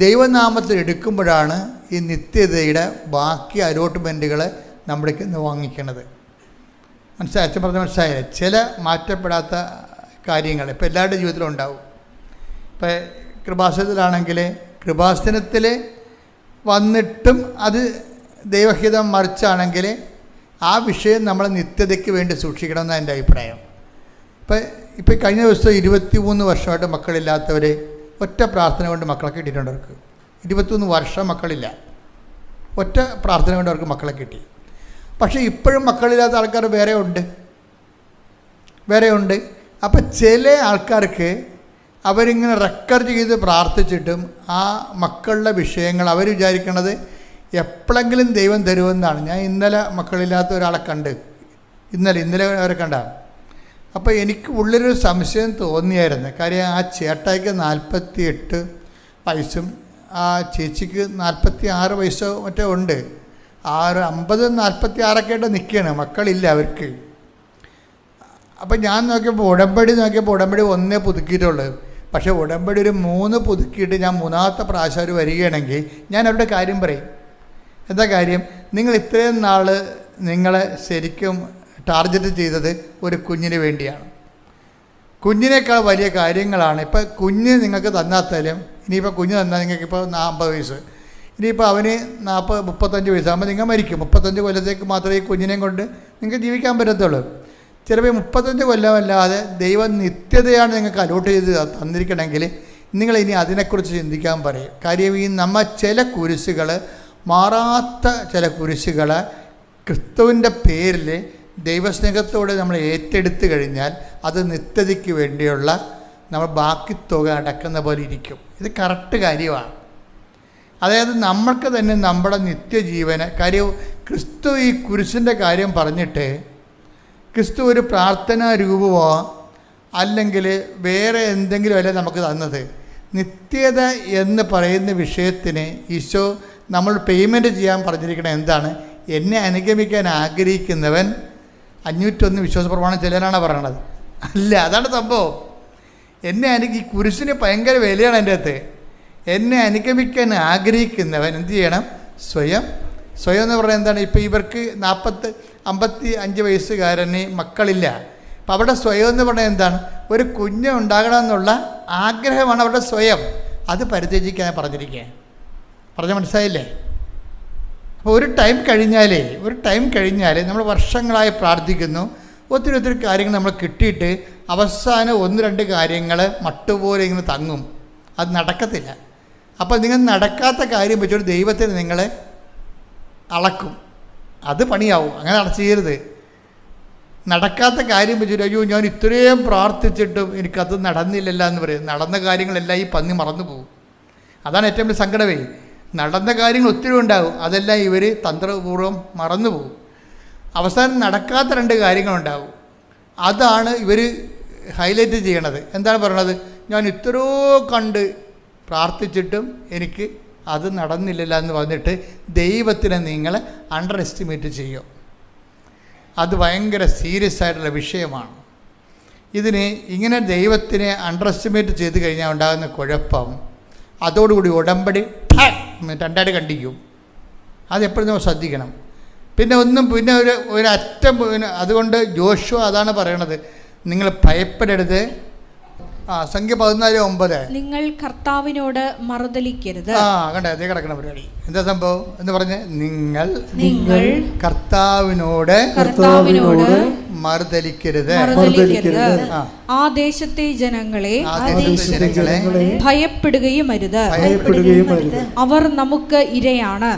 ദൈവനാമത്തിൽ എടുക്കുമ്പോഴാണ് ഈ നിത്യതയുടെ ബാക്കി അലോട്ട്മെൻറ്റുകൾ നമ്മുടെ നിന്ന് വാങ്ങിക്കുന്നത്. അച്ഛൻ പറഞ്ഞ മനസ്സിലായില്ലേ? ചില മാറ്റപ്പെടാത്ത കാര്യങ്ങൾ ഇപ്പോൾ എല്ലാവരുടെ ജീവിതത്തിലും ഉണ്ടാവും. ഇപ്പോൾ കൃപാസനത്തിലാണെങ്കിൽ കൃപാസനത്തിൽ വന്നിട്ടും അത് ദൈവഹിതം മറിച്ചാണെങ്കിൽ ആ വിഷയം നമ്മൾ നിത്യതയ്ക്ക് വേണ്ടി സൂക്ഷിക്കണം എന്നാണ് എൻ്റെ അഭിപ്രായം. ഇപ്പോൾ കഴിഞ്ഞ ദിവസം 23 വർഷമായിട്ട് മക്കളില്ലാത്തവർ ഒറ്റ പ്രാർത്ഥന കൊണ്ട് മക്കളെ കിട്ടിയിട്ടുണ്ട്. അവർക്ക് 23 വർഷം മക്കളില്ല, ഒറ്റ പ്രാർത്ഥന കൊണ്ട് അവർക്ക് മക്കളെ കിട്ടി. പക്ഷേ ഇപ്പോഴും മക്കളില്ലാത്ത ആൾക്കാർ വേറെ ഉണ്ട്. അപ്പം ചില ആൾക്കാർക്ക് അവരിങ്ങനെ റെക്കോർഡ് ചെയ്ത് പ്രാർത്ഥിച്ചിട്ടും ആ മക്കളുടെ വിഷയങ്ങൾ അവർ വിചാരിക്കണത് എപ്പോഴെങ്കിലും ദൈവം തരുമെന്നാണ്. ഞാൻ ഇന്നലെ മക്കളില്ലാത്ത ഒരാളെ കണ്ട്, ഇന്നലെ അവരെ കണ്ടാണ്. അപ്പോൾ എനിക്ക് ഉള്ളിലൊരു സംശയം തോന്നിയായിരുന്നു. കാര്യം ആ ചേട്ടായിക്ക് 48 വയസ്സും ആ ചേച്ചിക്ക് 46 വയസ്സോ മറ്റോ ഉണ്ട്. 50 46 ആയിട്ട് നിൽക്കുകയാണ്, മക്കളില്ല അവർക്ക്. അപ്പം ഞാൻ നോക്കിയപ്പോൾ ഉടമ്പടി 1 പുതുക്കിയിട്ടുള്ളത്. പക്ഷേ ഉടമ്പടി ഒരു 3 പുതുക്കിയിട്ട് ഞാൻ 3ാമത്തെ പ്രാവശ്യം അവർ വരികയാണെങ്കിൽ ഞാൻ അവരുടെ കാര്യം പറയും. എന്താ കാര്യം? നിങ്ങൾ ഇത്രയും നാൾ നിങ്ങളെ ശരിക്കും ടാർഗറ്റ് ചെയ്തത് ഒരു കുഞ്ഞിന് വേണ്ടിയാണ്. കുഞ്ഞിനേക്കാൾ വലിയ കാര്യങ്ങളാണ്. ഇപ്പം കുഞ്ഞ് നിങ്ങൾക്ക് തന്നാത്താലും, ഇനിയിപ്പോൾ കുഞ്ഞ് തന്നാൽ നിങ്ങൾക്കിപ്പോൾ 40 വയസ്സ്, ഇനിയിപ്പോൾ അവന് 35 വയസ്സാകുമ്പോൾ നിങ്ങൾ മരിക്കും. 35 കൊല്ലത്തേക്ക് മാത്രമേ ഈ കുഞ്ഞിനെയും കൊണ്ട് നിങ്ങൾക്ക് ജീവിക്കാൻ പറ്റത്തുള്ളൂ. ചിലപ്പോൾ 35 കൊല്ലമല്ലാതെ ദൈവം നിത്യതയാണ് നിങ്ങൾക്ക് അലോട്ട് ചെയ്ത് തന്നിരിക്കണമെങ്കിൽ നിങ്ങളിനി അതിനെക്കുറിച്ച് ചിന്തിക്കാൻ പറയും. കാര്യം ഈ ചില കുരിശുകൾ, മാറാത്ത ചില കുരിശുകൾ ക്രിസ്തുവിൻ്റെ പേരിൽ ദൈവസ്നേഹത്തോടെ നമ്മൾ ഏറ്റെടുത്ത് കഴിഞ്ഞാൽ അത് നിത്യതയ്ക്ക് വേണ്ടിയുള്ള നമ്മൾ ബാക്കി തുക അടക്കുന്ന പോലെ ഇരിക്കും. ഇത് കറക്റ്റ് കാര്യമാണ്. അതായത് നമ്മൾക്ക് തന്നെ നമ്മുടെ നിത്യജീവന് കാര്യം ക്രിസ്തു ഈ കുരിശിൻ്റെ കാര്യം പറഞ്ഞിട്ട് ക്രിസ്തു ഒരു പ്രാർത്ഥനാ രൂപമോ അല്ലെങ്കിൽ വേറെ എന്തെങ്കിലും അല്ല നമുക്ക് തന്നത്. നിത്യത എന്ന് പറയുന്ന വിഷയത്തിന് ഈശോ നമ്മൾ പേയ്മെൻറ്റ് ചെയ്യാൻ പറഞ്ഞിരിക്കുന്നത് എന്താണ്? എന്നെ അനുഗമിക്കാൻ ആഗ്രഹിക്കുന്നവൻ 501 വിശ്വാസ പ്രമാണം ചിലരാണ് പറയണത്. അല്ല, അതാണ് സംഭവം. ഈ കുരിശിന് ഭയങ്കര വിലയാണ് എൻ്റെ അകത്ത്. എന്നെ അനുഗമിക്കാൻ ആഗ്രഹിക്കുന്നവൻ എന്ത് ചെയ്യണം? സ്വയം എന്ന് പറയുന്നത് എന്താണ്? ഇപ്പോൾ ഇവർക്ക് 55 വയസ്സുകാരന് മക്കളില്ല. അപ്പം അവിടെ സ്വയം എന്ന് പറയുന്നത് എന്താണ്? ഒരു കുഞ്ഞ് ഉണ്ടാകണമെന്നുള്ള ആഗ്രഹമാണ് അവരുടെ സ്വയം. അത് പരിത്യജിക്കാൻ പറഞ്ഞ മനസ്സിലായില്ലേ? അപ്പോൾ ഒരു ടൈം കഴിഞ്ഞാൽ നമ്മൾ വർഷങ്ങളായി പ്രാർത്ഥിക്കുന്നു, ഒത്തിരി കാര്യങ്ങൾ നമ്മൾ കിട്ടിയിട്ട് അവസാനം 1-2 കാര്യങ്ങൾ മട്ടുപോലെ ഇങ്ങനെ തങ്ങും. അത് നടക്കത്തില്ല. അപ്പോൾ നിങ്ങൾ നടക്കാത്ത കാര്യം വെച്ചോട്ട് ദൈവത്തിന് നിങ്ങളെ അളക്കും. അത് പണിയാവും. അങ്ങനെ ചെയ്യരുത്. നടക്കാത്ത കാര്യം വെച്ചിട്ട് അയ്യോ ഞാൻ ഇത്രയും പ്രാർത്ഥിച്ചിട്ടും എനിക്കത് നടന്നില്ലല്ലോ എന്ന് പറയും. നടന്ന കാര്യങ്ങളെല്ലാം ഈ പന്നി മറന്നു പോകും. അതാണ് ഏറ്റവും വലിയ സങ്കടമേ. നടന്ന കാര്യങ്ങൾ ഒത്തിരി ഉണ്ടാകും, അതെല്ലാം ഇവർ തന്ത്രപൂർവ്വം മറന്നു പോകും. അവസാനം നടക്കാത്ത 2 കാര്യങ്ങളുണ്ടാകും. അതാണ് ഇവർ ഹൈലൈറ്റ് ചെയ്യണത്. എന്താണ് പറയണത്? ഞാൻ ഇത്രയോ കണ്ട് പ്രാർത്ഥിച്ചിട്ടും എനിക്ക് അത് നടന്നില്ലല്ലോ എന്ന് പറഞ്ഞിട്ട് ദൈവത്തിനെ നിങ്ങൾ അണ്ടർ എസ്റ്റിമേറ്റ് ചെയ്യും. അത് ഭയങ്കര സീരിയസ് ആയിട്ടുള്ള വിഷയമാണ്. ഇങ്ങനെ ദൈവത്തിനെ അണ്ടർ എസ്റ്റിമേറ്റ് ചെയ്ത് കഴിഞ്ഞാൽ ഉണ്ടാകുന്ന കുഴപ്പം, അതോടുകൂടി ഉടമ്പടി 2 കണ്ടിക്കും. അതെപ്പോഴും നമ്മൾ ശ്രദ്ധിക്കണം. പിന്നെ ഒരു അറ്റം. അതുകൊണ്ട് ജോഷുവ അതാണ് പറയണത്, നിങ്ങൾ ഭയപ്പെടരുത്. സംഖ്യ 14:9 നിങ്ങൾ കർത്താവിനോട് മറുതലിക്കരുത്. കണ്ടേ അതേ കിടക്കണ പരിപാടി. എന്താ സംഭവം എന്ന് പറഞ്ഞ് നിങ്ങൾ കർത്താവിനോട് മറുതലിക്കരുത്. ആ ദേശത്തെ ജനങ്ങളെ ഭയപ്പെടുകയും അരുത്. അവർ നമുക്ക് ഇരയാണ്.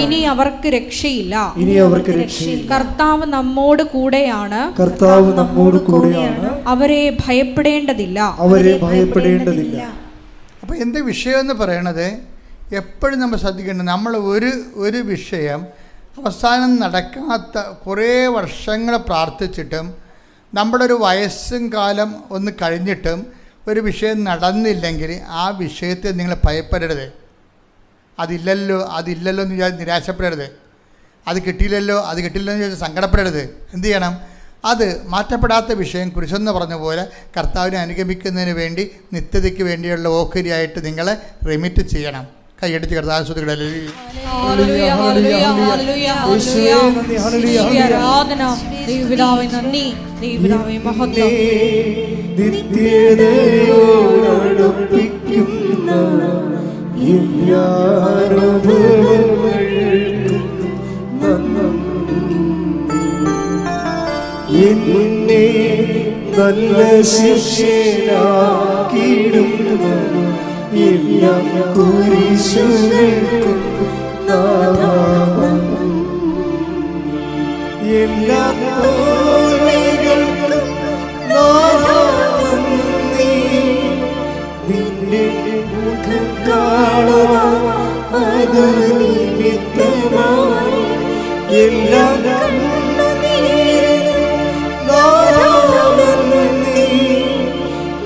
ഇനി അവർക്ക് രക്ഷയില്ല. കർത്താവ് നമ്മോട് കൂടെയാണ്. അവരെ ഭയപ്പെടേണ്ടതില്ല. അപ്പോൾ എന്ത് വിഷയം എന്ന് പറയണത്, എപ്പോഴും നമ്മൾ ശ്രദ്ധിക്കേണ്ടത്, നമ്മൾ ഒരു വിഷയം അവസാനം നടക്കാത്ത കുറേ വർഷങ്ങൾ പ്രാർത്ഥിച്ചിട്ടും നമ്മുടെ ഒരു വയസ്സും കാലം ഒന്ന് കഴിഞ്ഞിട്ടും ഒരു വിഷയം നടന്നില്ലെങ്കിൽ ആ വിഷയത്തെ നിങ്ങൾ ഭയപ്പെടരുത്. അതില്ലല്ലോ എന്ന് വിചാരിച്ച് നിരാശപ്പെടരുത്. അത് കിട്ടിയില്ലല്ലോ എന്ന് വിചാരിച്ച് സങ്കടപ്പെടരുത്. എന്ത് ചെയ്യണം? അത് മാറ്റപ്പെടാത്ത വിഷയം കുരിശെന്ന് പറഞ്ഞ പോലെ കർത്താവിനെ അനുഗമിക്കുന്നതിന് വേണ്ടി നിത്യതയ്ക്ക് വേണ്ടിയുള്ള ഓഹരിയായിട്ട് നിങ്ങളെ റെമിറ്റ് ചെയ്യണം. കൈയടിച്ച് കർത്താവ് സ്തുതിക്കട്ടെ. എന്നെ നല്ല ശിക്ഷനാക്കിയിടുന്ന എല്ലാം കുരിശുകൾക്കും എല്ലാ തോൽവികൾക്കും നിന്റെ മുഖം കാണാൻ അത് നിമിത്തമായി എല്ലാം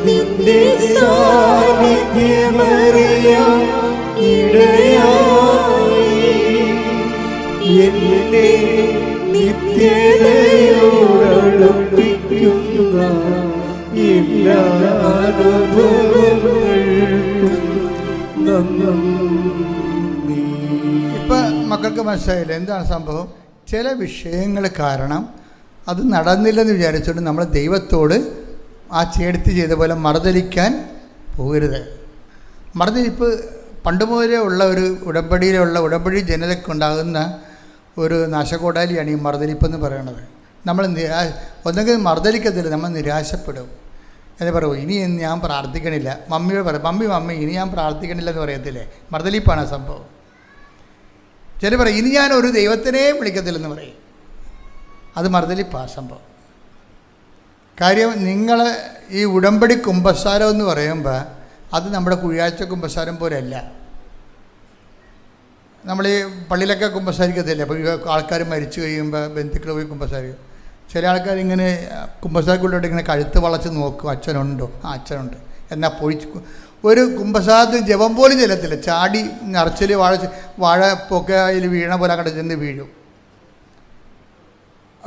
നിന്റെ സാന്നിധ്യമറിയാൻ ഇടയായി എന്നെ നിത്യതയോടടുപ്പിക്കുന്ന എല്ലാ അനുഭവങ്ങൾക്കും നന്ദി. ഇപ്പം മക്കൾക്ക് മനസ്സിലായില്ല എന്താണ് സംഭവം? ചില വിഷയങ്ങൾ കാരണം അത് നടന്നില്ലെന്ന് വിചാരിച്ചുകൊണ്ട് നമ്മൾ ദൈവത്തോട് ആ ചേർത്ത് ചെയ്ത പോലെ മറുതലിക്കാൻ പോകരുത്. മറുതലിപ്പ് പണ്ട് മുതലേ ഉള്ള ഒരു ഉടമ്പടി ജനതയ്ക്കുണ്ടാകുന്ന ഒരു നാശകോടാലിയാണ് ഈ മറുതലിപ്പെന്ന് പറയുന്നത്. നമ്മൾ ഒന്നെങ്കിൽ മറുതലിക്കത്തില്ല, നമ്മൾ നിരാശപ്പെടും. എന്ന് പറയൂ, ഇനി ഞാൻ പ്രാർത്ഥിക്കണില്ല. മമ്മിയോട് പറയും, മമ്മി ഇനി ഞാൻ പ്രാർത്ഥിക്കണില്ല എന്ന് പറയത്തില്ലേ? മറുതലിപ്പാണ് ആ സംഭവം. ചില പറയും, ഇനി ഞാൻ ഒരു ദൈവത്തിനെയും വിളിക്കത്തില്ലെന്ന് പറയും. അത് മറുതലിപ്പാണ് സംഭവം. കാര്യം, നിങ്ങൾ ഈ ഉടമ്പടി കുമ്പസാരം എന്ന് പറയുമ്പോൾ അത് നമ്മുടെ കുഴിയാഴ്ച കുമ്പസാരം പോലെയല്ല. നമ്മൾ ഈ പള്ളിയിലൊക്കെ കുമ്പസാരിക്കത്തില്ല. അപ്പോൾ ആൾക്കാർ മരിച്ചു കഴിയുമ്പോൾ ബന്ധുക്കൾ പോയി കുമ്പസാരിക്കും. ചില ആൾക്കാർ ഇങ്ങനെ കുമ്പസാരക്കുള്ളിലോട്ട് ഇങ്ങനെ കഴുത്ത് വളച്ച് നോക്കും, അച്ഛനുണ്ടോ? ആ അച്ഛനുണ്ട്. എന്നാൽ പൊഴിച്ച് ഒരു കുമ്പസാരത്തിന് ജപം പോലും ചെല്ലത്തില്ല. ചാടി നിറച്ചിൽ വാഴ പൊക്കയിൽ വീണ പോലെ അങ്ങോട്ട് ചെന്ന് വീഴും.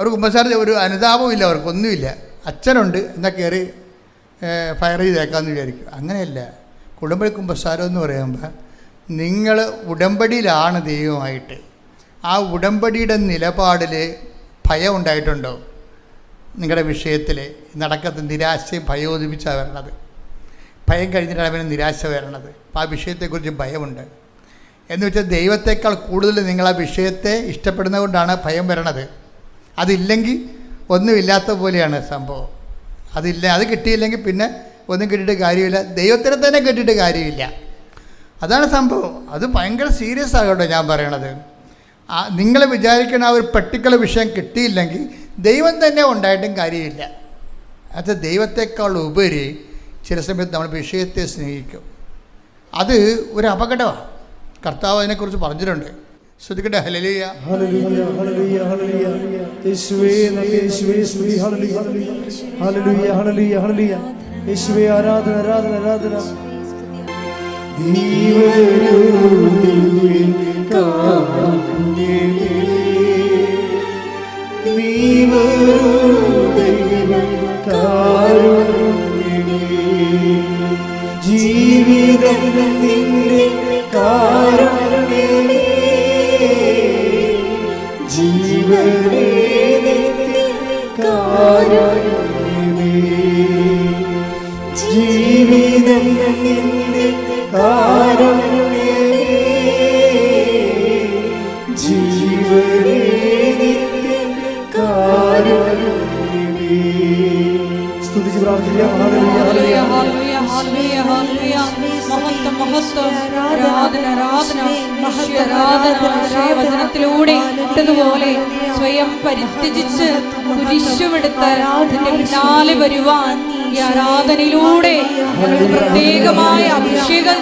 ഒരു കുമ്പസാരത്തിൽ ഒരു അനുതാപവും ഇല്ല, അവർക്കൊന്നുമില്ല. അച്ഛനുണ്ട് എന്നാൽ കയറി ഫയർ ചെയ്തേക്കാമെന്ന് വിചാരിക്കും. അങ്ങനെയല്ല. ഉടമ്പടി കുമ്പസാരം എന്ന് പറയുമ്പോൾ നിങ്ങൾ ഉടമ്പടിയിലാണ് ദൈവമായിട്ട്. ആ ഉടമ്പടിയുടെ നിലപാടിൽ ഭയം ഉണ്ടായിട്ടുണ്ടോ? നിങ്ങളുടെ വിഷയത്തിൽ നടക്കാത്ത നിരാശയും ഭയം ഒതുപ്പിച്ചാണ് വരണത്. ഭയം കഴിഞ്ഞിട്ടാണ് പിന്നെ നിരാശ വരണത്. അപ്പോൾ ആ വിഷയത്തെക്കുറിച്ച് ഭയമുണ്ട്. എന്ന് വെച്ചാൽ ദൈവത്തെക്കാൾ കൂടുതൽ നിങ്ങൾ ആ വിഷയത്തെ ഇഷ്ടപ്പെടുന്നത് കൊണ്ടാണ് ഭയം വരണത്. അതില്ലെങ്കിൽ ഒന്നുമില്ലാത്ത പോലെയാണ് സംഭവം. അത് കിട്ടിയില്ലെങ്കിൽ പിന്നെ ഒന്നും കിട്ടിയിട്ട് കാര്യമില്ല. ദൈവത്തിനെ തന്നെ കിട്ടിയിട്ട് കാര്യമില്ല. അതാണ് സംഭവം. അത് ഭയങ്കര സീരിയസ് ആകട്ടെ ഞാൻ പറയണത്. നിങ്ങൾ വിചാരിക്കുന്ന ആ ഒരു പർട്ടിക്കുലർ വിഷയം കിട്ടിയില്ലെങ്കിൽ ദൈവം തന്നെ ഉണ്ടായിട്ടും കാര്യമില്ല. അത് ദൈവത്തെക്കാൾ ഉപരി ചില സമയത്ത് നമ്മൾ വിഷയത്തെ സ്നേഹിക്കും. അത് ഒരു അപകടമാണ്. കർത്താവ് അതിനെക്കുറിച്ച് പറഞ്ഞിട്ടുണ്ട്. ശ്രദ്ധിക്കട്ടെ. Hallelujah, hallelujah, hallelujah, hallelujah. യേശുവേ നന്ദി, യേശുവേ സ്തുതി. Hallelujah, hallelujah, hallelujah, hallelujah. യേശുവേ ആരാധന, ആരാധന, ആരാധന. ജീവിതം നിന്റെ കാരുണ്യമേ, ജീവനേ നിന്റെ കാരുണ്യമേ, ജീവിതം നിന്റെ കാരുണ്യമേ, hallelujah hallelujah hallelujah hallelujah hallelujah മഹത്വം മഹത്വം ആരാധന ആരാധന ആരാധന വചനത്തിലൂടെ ഇട്ടതുപോലെ സ്വയം പരിത്യജിച്ച് കുരിശുമെടുത്ത് അതിന്റെ പിന്നാലെ വരുവാൻ ഈ ആരാധനയിലൂടെ പ്രത്യേകമായ അഭിഷേകം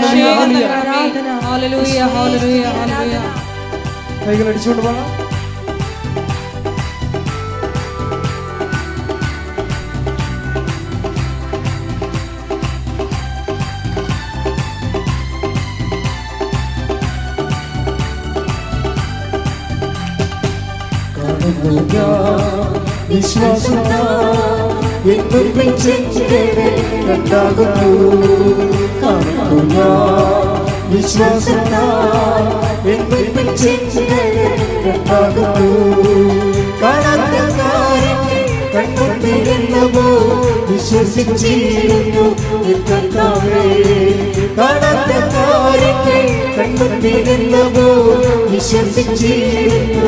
ഹല്ലേലൂയ ഹല്ലേലൂയ ഹല്ലേലൂയ. കൈകൾ അടിച്ചുകൊണ്ട് പോകാം. വിശ്വസിച്ചിരുന്നു കർത്താവേ, കാണാത്ത കാര്യങ്ങൾ കണ്ടുകൊണ്ടിരുന്നവോ വിശ്വസിച്ചിരുന്നു.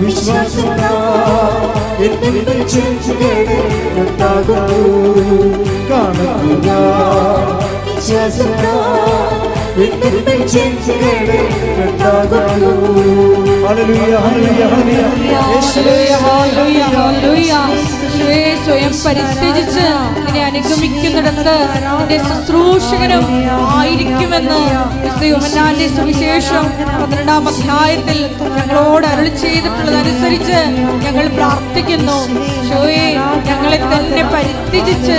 വിശ്വാസം കാണുക വിശ്വാസം സ്വയം പരിത്യജിച്ച് നിന്നെ അനുഗമിക്കുന്നിടത്ത് നിന്റെ ശുശ്രൂഷകനും ആയിരിക്കുമെന്ന് യോഹന്നാന്റെ സുവിശേഷം 12-ാം അധ്യായത്തിൽ ഞങ്ങളോട് അരുളി ചെയ്തിട്ടുള്ളതനുസരിച്ച് ഞങ്ങൾ പ്രാർത്ഥിക്കുന്നു. ഷോയെ ഞങ്ങളെ തന്നെ പരിത്യജിച്ച്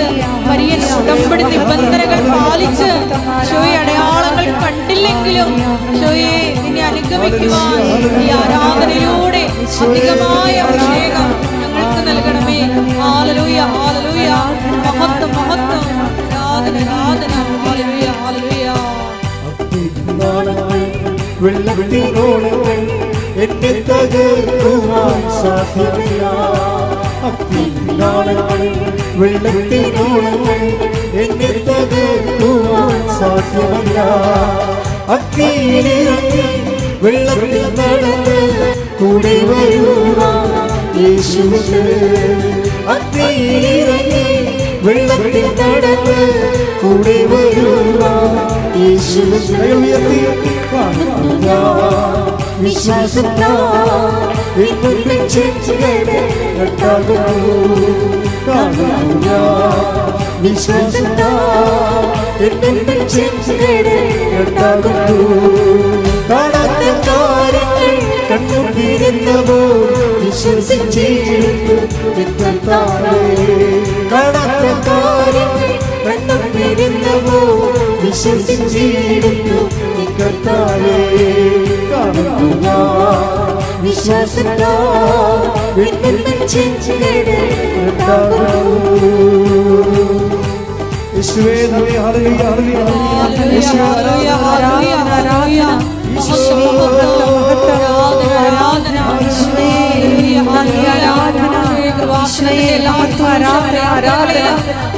വലിയ ഉടമ്പടി നിബന്ധനകൾ പാലിച്ച് ഷോയെ അടയാളങ്ങൾ കണ്ടില്ലെങ്കിലും ഷോയെ നിന്നെ അനുഗമിക്കുവാൻ ഈ ആരാധനയിലൂടെ അധികമായ അഭിഷേകം ഞങ്ങൾക്ക് നൽകണമേ. ഹല്ലേലൂയ ഹല്ലേലൂയ മഹത്വം മഹത്വം ആരാധന ആരാധന ഹല്ലേലൂയ ഹല്ലേലൂയ. വെള്ളത്തിനോളങ്ങൾ എന്നെ തകർക്കുവാൻ സാധ്യമല്ല. വെള്ളത്തിനോളങ്ങൾ എന്നെ തകർക്കുവാൻ സാധ്യമല്ല. അഗ്നിയിലിറങ്ങി വെള്ളത്തിൽ നടന്ന് കൂടെ വരുവാൻ യേശുവിന്. അഗ്നിയിലിറങ്ങി വെള്ളത്തിൽ നടന്ന് കൂടെ വരുവാൻ യേശുവിന്. വിശ്വാസത്താൽ കാണാത്ത കാര്യങ്ങൾ കണ്ടുകൊണ്ടിരുന്നവോ വിശ്വസിച്ചിരുന്നു കർത്താവേ. കാണാത്ത കാര്യങ്ങൾ കണ്ടുകൊണ്ടിരുന്നവോ വിശ്വസിച്ചിരുന്നു കർത്താവേ. കാണുക വിശ്വാസത്താൽ യേശുവേ നന്ദി. ഹല്ലേലൂയ ഹല്ലേലൂയ ഹല്ലേലൂയ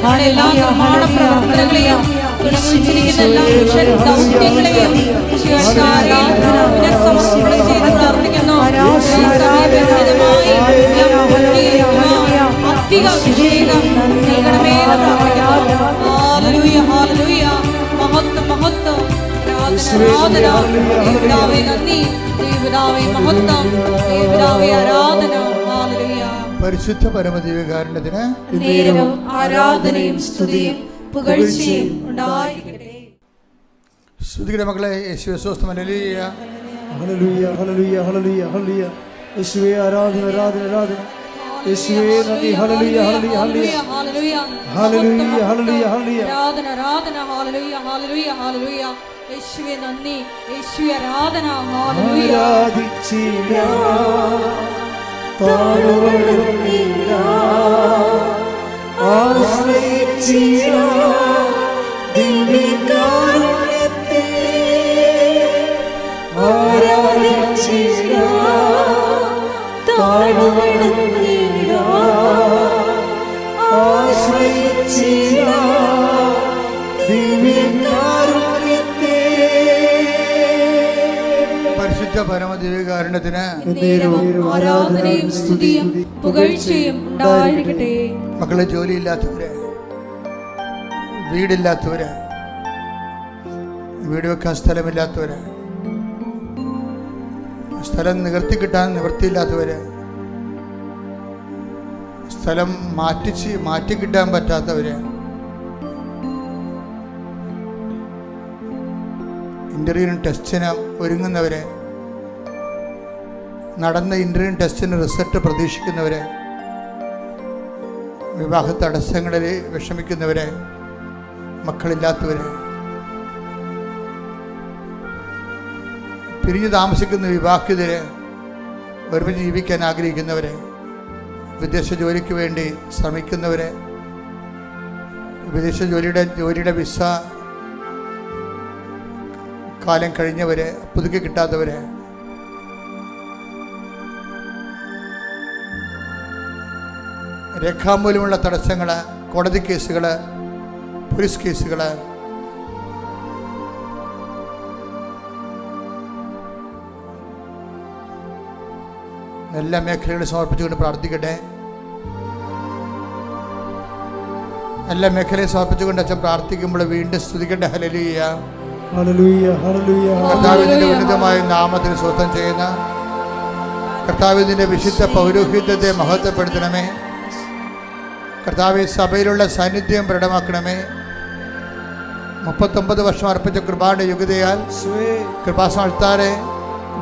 ഹല്ലേലൂയ പ്രവർത്തനങ്ങളെയും പ്രാർത്ഥിക്കുന്നു. അധിക അഭിഷേകം നൽകണമേ പ്രാർത്ഥിക്കുന്നു. ഹല്ലേലൂയ ഹല്ലേലൂയ മഹത്വം മഹത്വം ആരാധന ദേവപിതാവേ നന്ദി ദേവപിതാവേ മഹത്വം ദേവപിതാവേ ആരാധന ഹല്ലേലൂയ. പരിശുദ്ധ പരമദിവ്യകാരുണ്യത്തിന് നേരവും ആരാധനയും സ്തുതിയും പുകഴ്ചയും ഉണ്ടായിരിക്കട്ടെ. സ്തുതിയുടെ മക്കളെ യേശുവേ സ്തോത്രം. Hallelujah hallelujah hallelujah hallelujah hallelujah. യേശുവേ ആരാധന ആരാധന ആരാധന. യേശുവേ നന്ദി. Hallelujah hallelujah hallelujah hallelujah hallelujah hallelujah. ആരാധന ആരാധന ഹല്ലേലൂയ ഹല്ലേലൂയ ഹല്ലേലൂയ. യേശുവേ നന്ദി യേശുവേ ആരാധന ഹല്ലേലൂയ. പരിശുദ്ധ പരമദിവ്യകാരുണ്യത്തിന് എന്നേരവും ആരാധനയും സ്തുതിയും പുകഴ്ചയും ഉണ്ടായിരിക്കട്ടെ. മക്കളെ, ജോലിയില്ലാത്തവര്, വീടില്ലാത്തവര്, വീട് വെക്കാൻ സ്ഥലമില്ലാത്തവര്, സ്ഥലം നിവർത്തി കിട്ടാൻ നിവൃത്തിയില്ലാത്തവര്, സ്ഥലം മാറ്റി കിട്ടാൻ പറ്റാത്തവര്, ഇൻ്റർവ്യൂവിന് ടെസ്റ്റിന് ഒരുങ്ങുന്നവര്, നടന്ന ഇൻ്റർവ്യൂ ടെസ്റ്റിന് റിസൾട്ട് പ്രതീക്ഷിക്കുന്നവര്, വിവാഹ തടസ്സങ്ങളിൽ വിഷമിക്കുന്നവര്, മക്കളില്ലാത്തവര്, പിരിഞ്ഞു താമസിക്കുന്ന വിവാഹിതര്, ഒരുമിച്ച് ജീവിക്കാൻ ആഗ്രഹിക്കുന്നവര്, വിദേശ ജോലിക്ക് വേണ്ടി ശ്രമിക്കുന്നവര്, വിദേശ ജോലിയുടെ വിസ കാലം കഴിഞ്ഞവര്, പുതുക്കി കിട്ടാത്തവര്, രേഖാമൂലമുള്ള തടസ്സങ്ങൾ, കോടതി കേസുകൾ, പോലീസ് കേസുകൾ, എല്ലാ മേഖലകളും സമർപ്പിച്ചുകൊണ്ട് പ്രാർത്ഥിക്കട്ടെ. എല്ലാ മേഖലയും സമർപ്പിച്ചുകൊണ്ട് അച്ഛൻ പ്രാർത്ഥിക്കുമ്പോൾ വീണ്ടും സ്തുതിക്കട്ടെ. Hallelujah, hallelujah, hallelujah. കർത്താവിന്റെ ഉന്നതമായ നാമത്തിൽ സ്വസ്ഥം ചെയ്യുന്ന കർത്താവിന്റെ വിശുദ്ധ പൗരോഹിത്യത്തെ മഹത്വപ്പെടുത്തണമേ. കർത്താവ് സഭയിലുള്ള സാന്നിധ്യം പ്രകടമാക്കണമേ. 39 വർഷം അർപ്പിച്ച കൃപാന്റെ യുഗതയാൽ കൃപാസനത്താരെ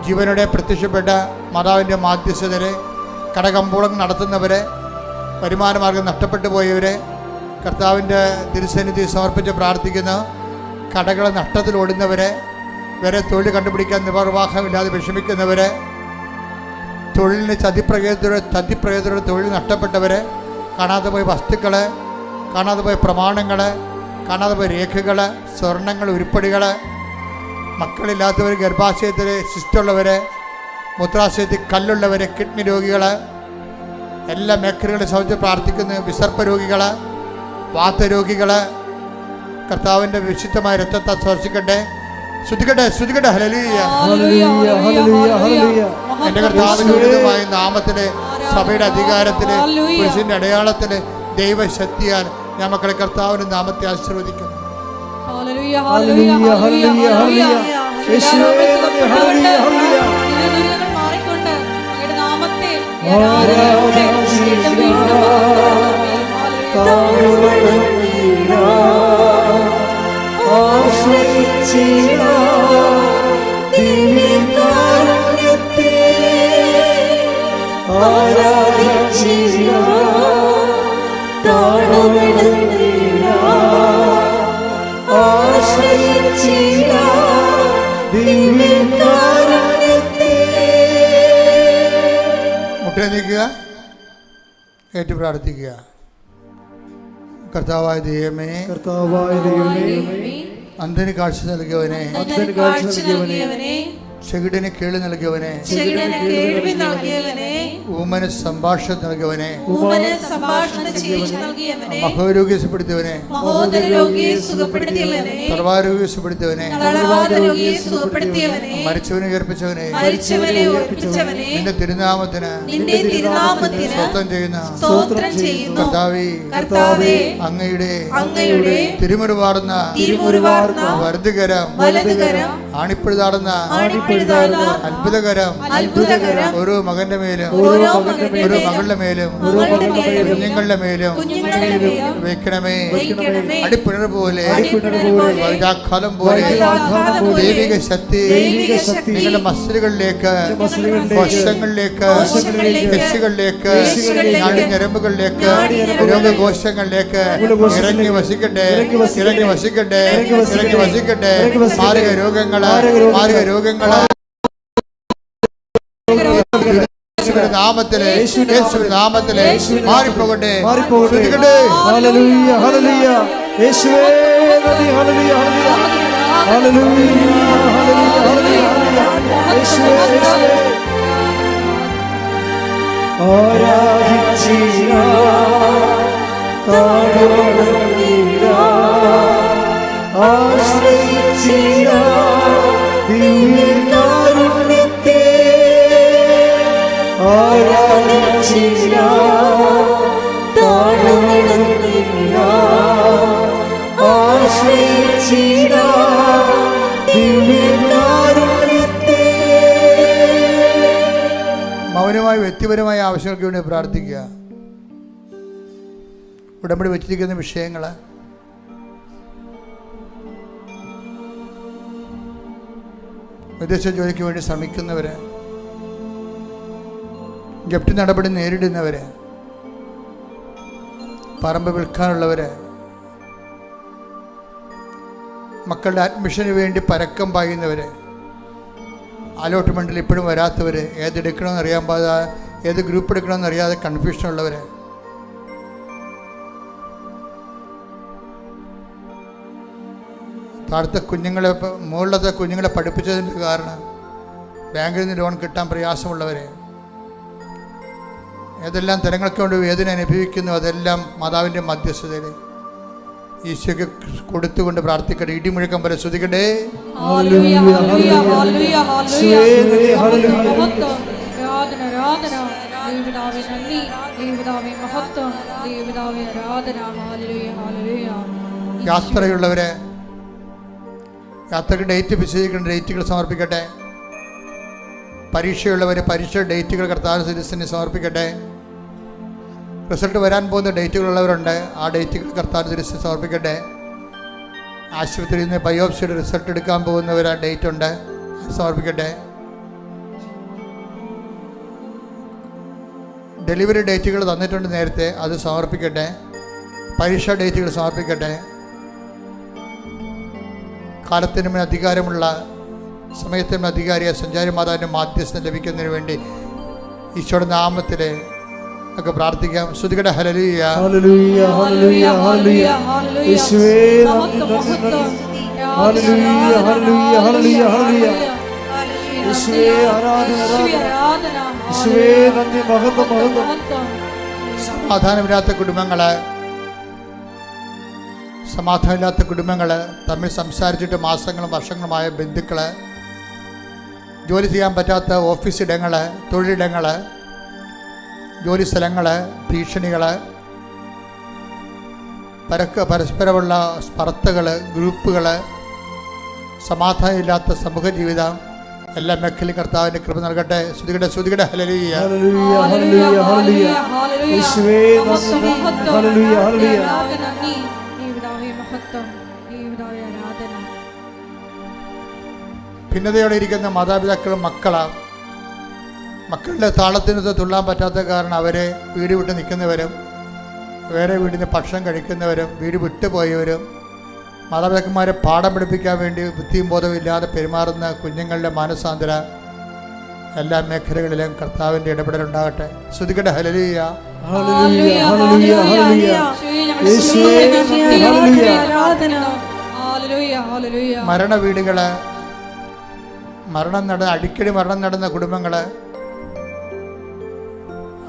ജീവനോടെ പ്രത്യക്ഷപ്പെട്ട മാതാവിൻ്റെ മാധ്യസ്ഥതരെ, കടകമ്പോളം നടത്തുന്നവരെ, വരുമാനമാർഗം നഷ്ടപ്പെട്ടു പോയവരെ കർത്താവിൻ്റെ തിരുസന്നിധി സമർപ്പിച്ച് പ്രാർത്ഥിക്കുന്ന, കടകളെ നഷ്ടത്തിൽ ഓടുന്നവരെ, വേറെ തൊഴിൽ കണ്ടുപിടിക്കാൻ നിർവാഹമില്ലാതെ വിഷമിക്കുന്നവരെ, തൊഴിലിന് ചതിപ്രകേതരുടെ തൊഴിൽ നഷ്ടപ്പെട്ടവരെ, കാണാതെ പോയ വസ്തുക്കൾ, കാണാതെ പോയ പ്രമാണങ്ങൾ, കാണാതെ പോയ രേഖകൾ, സ്വർണ്ണങ്ങൾ, ഉരുപ്പടികൾ, മക്കളില്ലാത്തവർ, ഗർഭാശയത്തിൽ സിസ്റ്റുള്ളവർ, മൂത്രാശയത്തിൽ കല്ലുള്ളവർ, കിഡ്നി രോഗികൾ, എല്ലാ മേഖലകളെ സംബന്ധിച്ച് പ്രാർത്ഥിക്കുന്ന വിസർപ്പ രോഗികൾ, വാതരോഗികൾ, കർത്താവിൻ്റെ വിശുദ്ധമായ രക്തത്തെ സ്പർശിക്കട്ടെ. ശ്രുതിക്കട്ടെ. ഹല്ലേലൂയ, എൻ്റെ കർത്താവിൻ്റെ ഉന്നതമായ നാമത്തിലെ, സഭയുടെ അധികാരത്തില്, പുരുഷന്റെ അടയാളത്തില്, ദൈവശക്തിയാൽ ഞാൻ മക്കളെ കർത്താവിന്റെ നാമത്തെ ആശീർവദിക്കുന്നു. മുട്ടനിക്കുക, ഏറ്റു പ്രാർത്ഥിക്കുക. കർത്താവായ ദൈവമേ, അന്ധന് കാഴ്ച നൽകിയവനെ, ചെകിടന് കേൾവി നൽകിയവനെ, ഊമന് സംഭാഷണം നൽകിയവനെ, മഹോരോഗിയെ സുഖപ്പെടുത്തിയവനെ, സർവാരോഗ്യ സുഖപ്പെടുത്തിയവനെ, മരിച്ചവനെ ഉയർപ്പിച്ചവനെ, നിന്റെ തിരുനാമത്തിന് സ്തോത്രം ചെയ്യുന്ന കർത്താവേ, അങ്ങയുടെ തിരുമുറിവാർന്ന വലതുകരം, ആണിപ്പഴുതാടുന്ന അത്ഭുതകരം ഓരോ മകന്റെ മേലും, ഓരോ മകളുടെ മേലും, കുഞ്ഞുങ്ങളുടെ മേലും വെക്കണമേ. അടിപ്പിണർ പോലെ, വൈരാഘാതം പോലെ ദൈവിക ശക്തി നിങ്ങളുടെ മസിലുകളിലേക്ക്, വശങ്ങളിലേക്ക്, രക്ഷികളിലേക്ക്, നാടിഞ്ഞരമ്പുകളിലേക്ക്, രോഗകോശങ്ങളിലേക്ക് ഇറങ്ങി വസിക്കട്ടെ. മാരക രോഗങ്ങള് നാമത്തിലെ മാറിപ്പോകട്ടെ. Hallelujah, hallelujah. യേശുവേ നന്ദി. Hallelujah, hallelujah, hallelujah. യേശുവേ ആരാധിച്ചിര താഴവണങ്ങിര ആശ്രയിച്ചിര ദിവ്യകാരുണ്യത്തെ മൗനമായി വ്യക്തിപരമായ ആവശ്യങ്ങൾക്ക് വേണ്ടി പ്രാർത്ഥിക്കുക. ഉടമ്പടി വെച്ചിരിക്കുന്ന വിഷയങ്ങൾ, വിദേശ ജോലിക്ക് വേണ്ടി ശ്രമിക്കുന്നവര്, ജപ്തി നടപടി നേരിടുന്നവര്, പറമ്പ് വിൽക്കാനുള്ളവര്, മക്കളുടെ അഡ്മിഷന് വേണ്ടി പരക്കം പായുന്നവര്, അലോട്ട്മെൻറ്റിൽ ഇപ്പോഴും വരാത്തവർ, ഏതെടുക്കണമെന്ന് അറിയാൻ പാടാതെ, ഏത് ഗ്രൂപ്പ് എടുക്കണമെന്ന് അറിയാതെ കൺഫ്യൂഷനുള്ളവർ, താഴത്തെ കുഞ്ഞുങ്ങളെ മുകളിലത്തെ കുഞ്ഞുങ്ങളെ പഠിപ്പിച്ചതിൻ്റെ കാരണം ബാങ്കിൽ നിന്ന് ലോൺ കിട്ടാൻ പ്രയാസമുള്ളവർ, ഏതെല്ലാം തരങ്ങൾക്ക് കൊണ്ട് വേദന അനുഭവിക്കുന്നു അതെല്ലാം മാതാവിൻ്റെ മധ്യസ്ഥതയിൽ ഈശോയ്ക്ക് കൊടുത്തുകൊണ്ട് പ്രാർത്ഥിക്കട്ടെ. ഇടിമുഴക്കം പോലെ ശ്രുതിക്കട്ടെ. യാത്രയുള്ളവരെ യാത്രയ്ക്ക് ഡേറ്റ് നിശ്ചയിക്കേണ്ട ഡേറ്റുകൾ സമർപ്പിക്കട്ടെ. പരീക്ഷയുള്ളവരെ പരീക്ഷ ഡേറ്റുകൾ കർത്താവിന്റെ തിരുസന്നിധിയിൽ സമർപ്പിക്കട്ടെ. റിസൾട്ട് വരാൻ പോകുന്ന ഡേറ്റുകളുള്ളവരുണ്ട്, ആ ഡേറ്റുകൾ കർത്താവിന്റെ തിരുസന്നിധിയിൽ സമർപ്പിക്കട്ടെ. ആശുപത്രിയിൽ നിന്ന് ബയോപ്സിയുടെ റിസൾട്ട് എടുക്കാൻ പോകുന്നവർ ആ ഡേറ്റ് ഉണ്ട്, സമർപ്പിക്കട്ടെ. ഡെലിവറി ഡേറ്റുകൾ തന്നിട്ടുണ്ട് നേരത്തെ, അത് സമർപ്പിക്കട്ടെ. പരീക്ഷാ ഡേറ്റുകൾ സമർപ്പിക്കട്ടെ. കാലത്തിനും അധികാരമുള്ള സമയത്തിനും അധികാരിയെ സഞ്ചാരി മാതാവിൻ്റെ മാധ്യസ്ഥം ലഭിക്കുന്നതിന് വേണ്ടി ഈശോയുടെ നാമത്തിൽ ഒക്കെ പ്രാർത്ഥിക്കാം. ശ്രുതികട ഹല്ലേലൂയ ഹല്ലേലൂയ ഹല്ലേലൂയ ഹല്ലേലൂയ യേശുവേ ഹല്ലേലൂയ ഹല്ലേലൂയ ഹല്ലേലൂയ ഹല്ലേലൂയ യേശുവേ ആരാധന ആരാധന യേശുവേ നന്ദി മഹത്വം മഹത്വം. സമാധാനമില്ലാത്ത കുടുംബങ്ങൾ തമ്മിൽ സംസാരിച്ചിട്ട് മാസങ്ങളും വർഷങ്ങളുമായ ബന്ധുക്കൾ, ജോലി ചെയ്യാൻ പറ്റാത്ത ഓഫീസിടങ്ങൾ, തൊഴിലിടങ്ങൾ, ജോലി സ്ഥലങ്ങൾ, ഭീഷണികൾ, പരസ്പരമുള്ള സ്പർദ്ധകൾ, ഗ്രൂപ്പുകൾ, സമാധാനമില്ലാത്ത സമൂഹ ജീവിതം, എല്ലാ മേഖലയും കർത്താവിന്റെ കൃപ നൽകട്ടെ. ശ്രുതികട ഹല്ലേലൂയ ഹല്ലേലൂയ ഹല്ലേലൂയ ഹല്ലേലൂയ യേശുവേ നന്ദി ഹല്ലേലൂയ ഹല്ലേലൂയ. ഭിന്നതയോടെ ഇരിക്കുന്ന മാതാപിതാക്കളും മക്കളുടെ താളത്തിനൊത്ത് തുള്ളാൻ പറ്റാത്ത കാരണം അവരെ വീട് വിട്ട് നിൽക്കുന്നവരും, വേറെ വീടിന് ഭക്ഷണം കഴിക്കുന്നവരും, വീട് വിട്ടുപോയവരും, മാതാപിതാക്കന്മാരെ പാഠം പഠിപ്പിക്കാൻ വേണ്ടി ബുദ്ധിയും ബോധവും ഇല്ലാതെ പെരുമാറുന്ന കുഞ്ഞുങ്ങളുടെ മാനസാന്തര എല്ലാ മേഖലകളിലും കർത്താവിൻ്റെ ഇടപെടലുണ്ടാകട്ടെ. ശ്രുതികട ഹല്ലേലൂയ ഹല്ലേലൂയ ഹല്ലേലൂയ ഹല്ലേലൂയ യേശുവേ ഹല്ലേലൂയ. മരണ വീടുകള്, അടിക്കടി മരണം നടന്ന കുടുംബങ്ങൾ,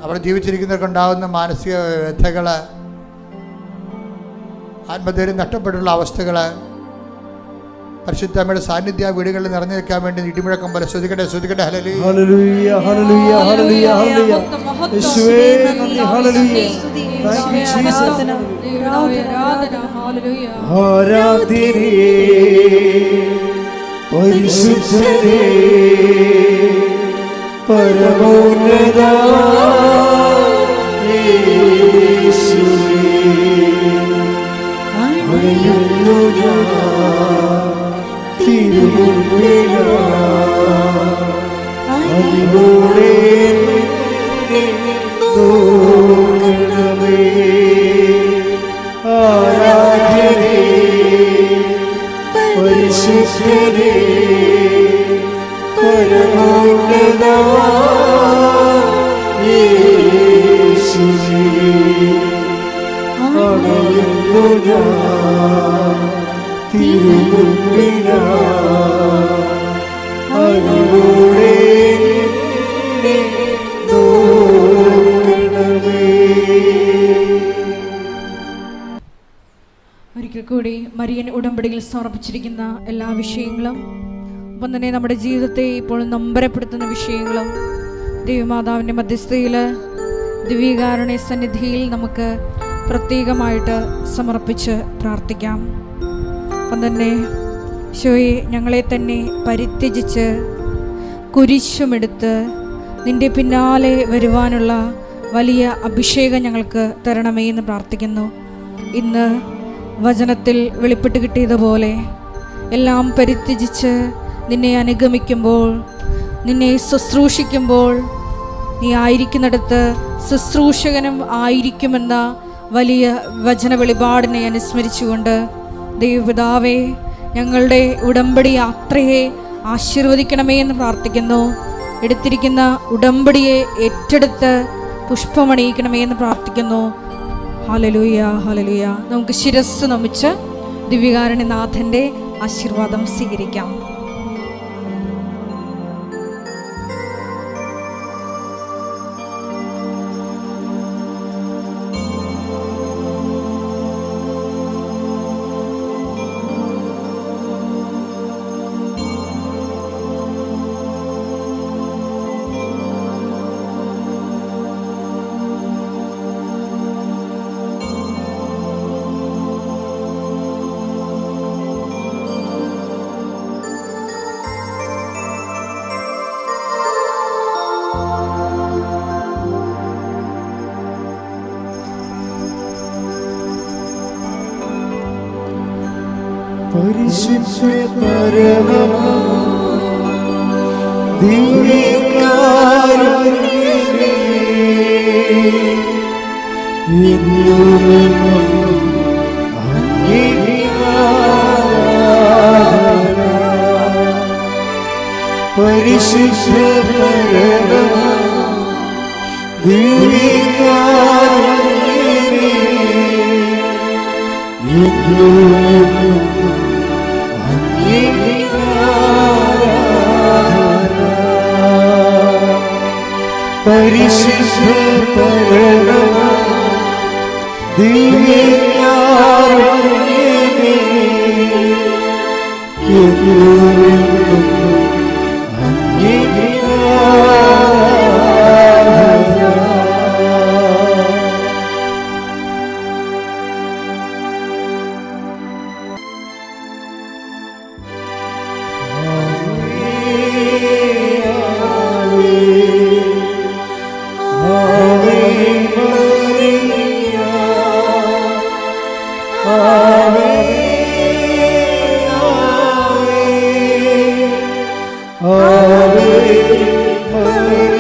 അവർ ജീവിച്ചിരിക്കുന്നവർക്കുണ്ടാകുന്ന മാനസിക വ്യഥകൾ, ആത്മധൈര്യം നഷ്ടപ്പെട്ടുള്ള അവസ്ഥകൾ, പരിശുദ്ധ അമ്മയുടെ സാന്നിധ്യ വീടുകളിൽ നിറഞ്ഞു നിൽക്കാൻ വേണ്ടി ഇടിമുഴക്കം പോലെ ശ്രുതികട്ടെ hallelujah hallelujah hallelujah hallelujah hallelujah യേശുവേ നന്ദി ഹല്ലേലൂയ. Thank you Jesus. ആരാധ്യനേ പരിശുദ്ധനേ പരമോന്നത യേശുവേ അണയുന്നു ഞാൻ അതിലൂടെ നോക്കണമേ. ആരാധ്യനേ പരിശുദ്ധനേ പരമോന്നത യേശുവേ അണയുന്നു ഞാൻ തിരുമുമ്പിലാ അതിലൂടെ നോക്കണമേ. ഒരിക്കൽ കൂടി മരിയൻ ഉടമ്പടിയിൽ സമർപ്പിച്ചിരിക്കുന്ന എല്ലാ വിഷയങ്ങളും, ഒപ്പം തന്നെ നമ്മുടെ ജീവിതത്തെ ഇപ്പോൾ നൊമ്പരപ്പെടുത്തുന്ന വിഷയങ്ങളും ദൈവമാതാവിൻ്റെ മധ്യസ്ഥതയിൽ ദിവ്യകാരുണ്യ സന്നിധിയിൽ നമുക്ക് പ്രത്യേകമായിട്ട് സമർപ്പിച്ച് പ്രാർത്ഥിക്കാം. അപ്പം തന്നെ ഈശോയെ, ഞങ്ങളെ തന്നെ പരിത്യജിച്ച് കുരിശുമെടുത്ത് നിൻ്റെ പിന്നാലെ വരുവാനുള്ള വലിയ അഭിഷേകം ഞങ്ങൾക്ക് തരണമേ എന്ന് പ്രാർത്ഥിക്കുന്നു. ഇന്ന് വചനത്തിൽ വെളിപ്പെട്ട് കിട്ടിയതുപോലെ എല്ലാം പരിത്യജിച്ച് നിന്നെ അനുഗമിക്കുമ്പോൾ, നിന്നെ ശുശ്രൂഷിക്കുമ്പോൾ, നീ ആയിരിക്കുന്നിടത്ത് ശുശ്രൂഷകനും ആയിരിക്കുമെന്ന വലിയ വചന വെളിപാടിനെ അനുസ്മരിച്ചുകൊണ്ട് ദൈവപിതാവേ, ഞങ്ങളുടെ ഉടമ്പടി യാത്രയെ ആശീർവദിക്കണമേ എന്ന് പ്രാർത്ഥിക്കുന്നു. എടുത്തിരിക്കുന്ന ഉടമ്പടിയെ ഏറ്റെടുത്ത് പുഷ്പമണിയിക്കണമേ എന്ന് പ്രാർത്ഥിക്കുന്നു. Hallelujah, hallelujah. നമുക്ക് ശിരസ്സ് നമിച്ച് ദിവ്യകാരുണ്യനാഥൻ്റെ ആശീർവാദം സ്വീകരിക്കാം. പരിശുദ്ധ പരമ ദിവ്യകാരുണ്യമേ, എന്നുമെന്നും അങ്ങേക്ക് ആരാധന. പരിശുദ്ധ പരമ ദിവ്യകാരുണ്യമേ, എന്നുമെന്നും പരിശുദ്ധ പരമ ദിവ്യകാരുണ്യമേ, എന്നുമെന്നും അങ്ങേക്ക് ആരാധന. Ave Maria.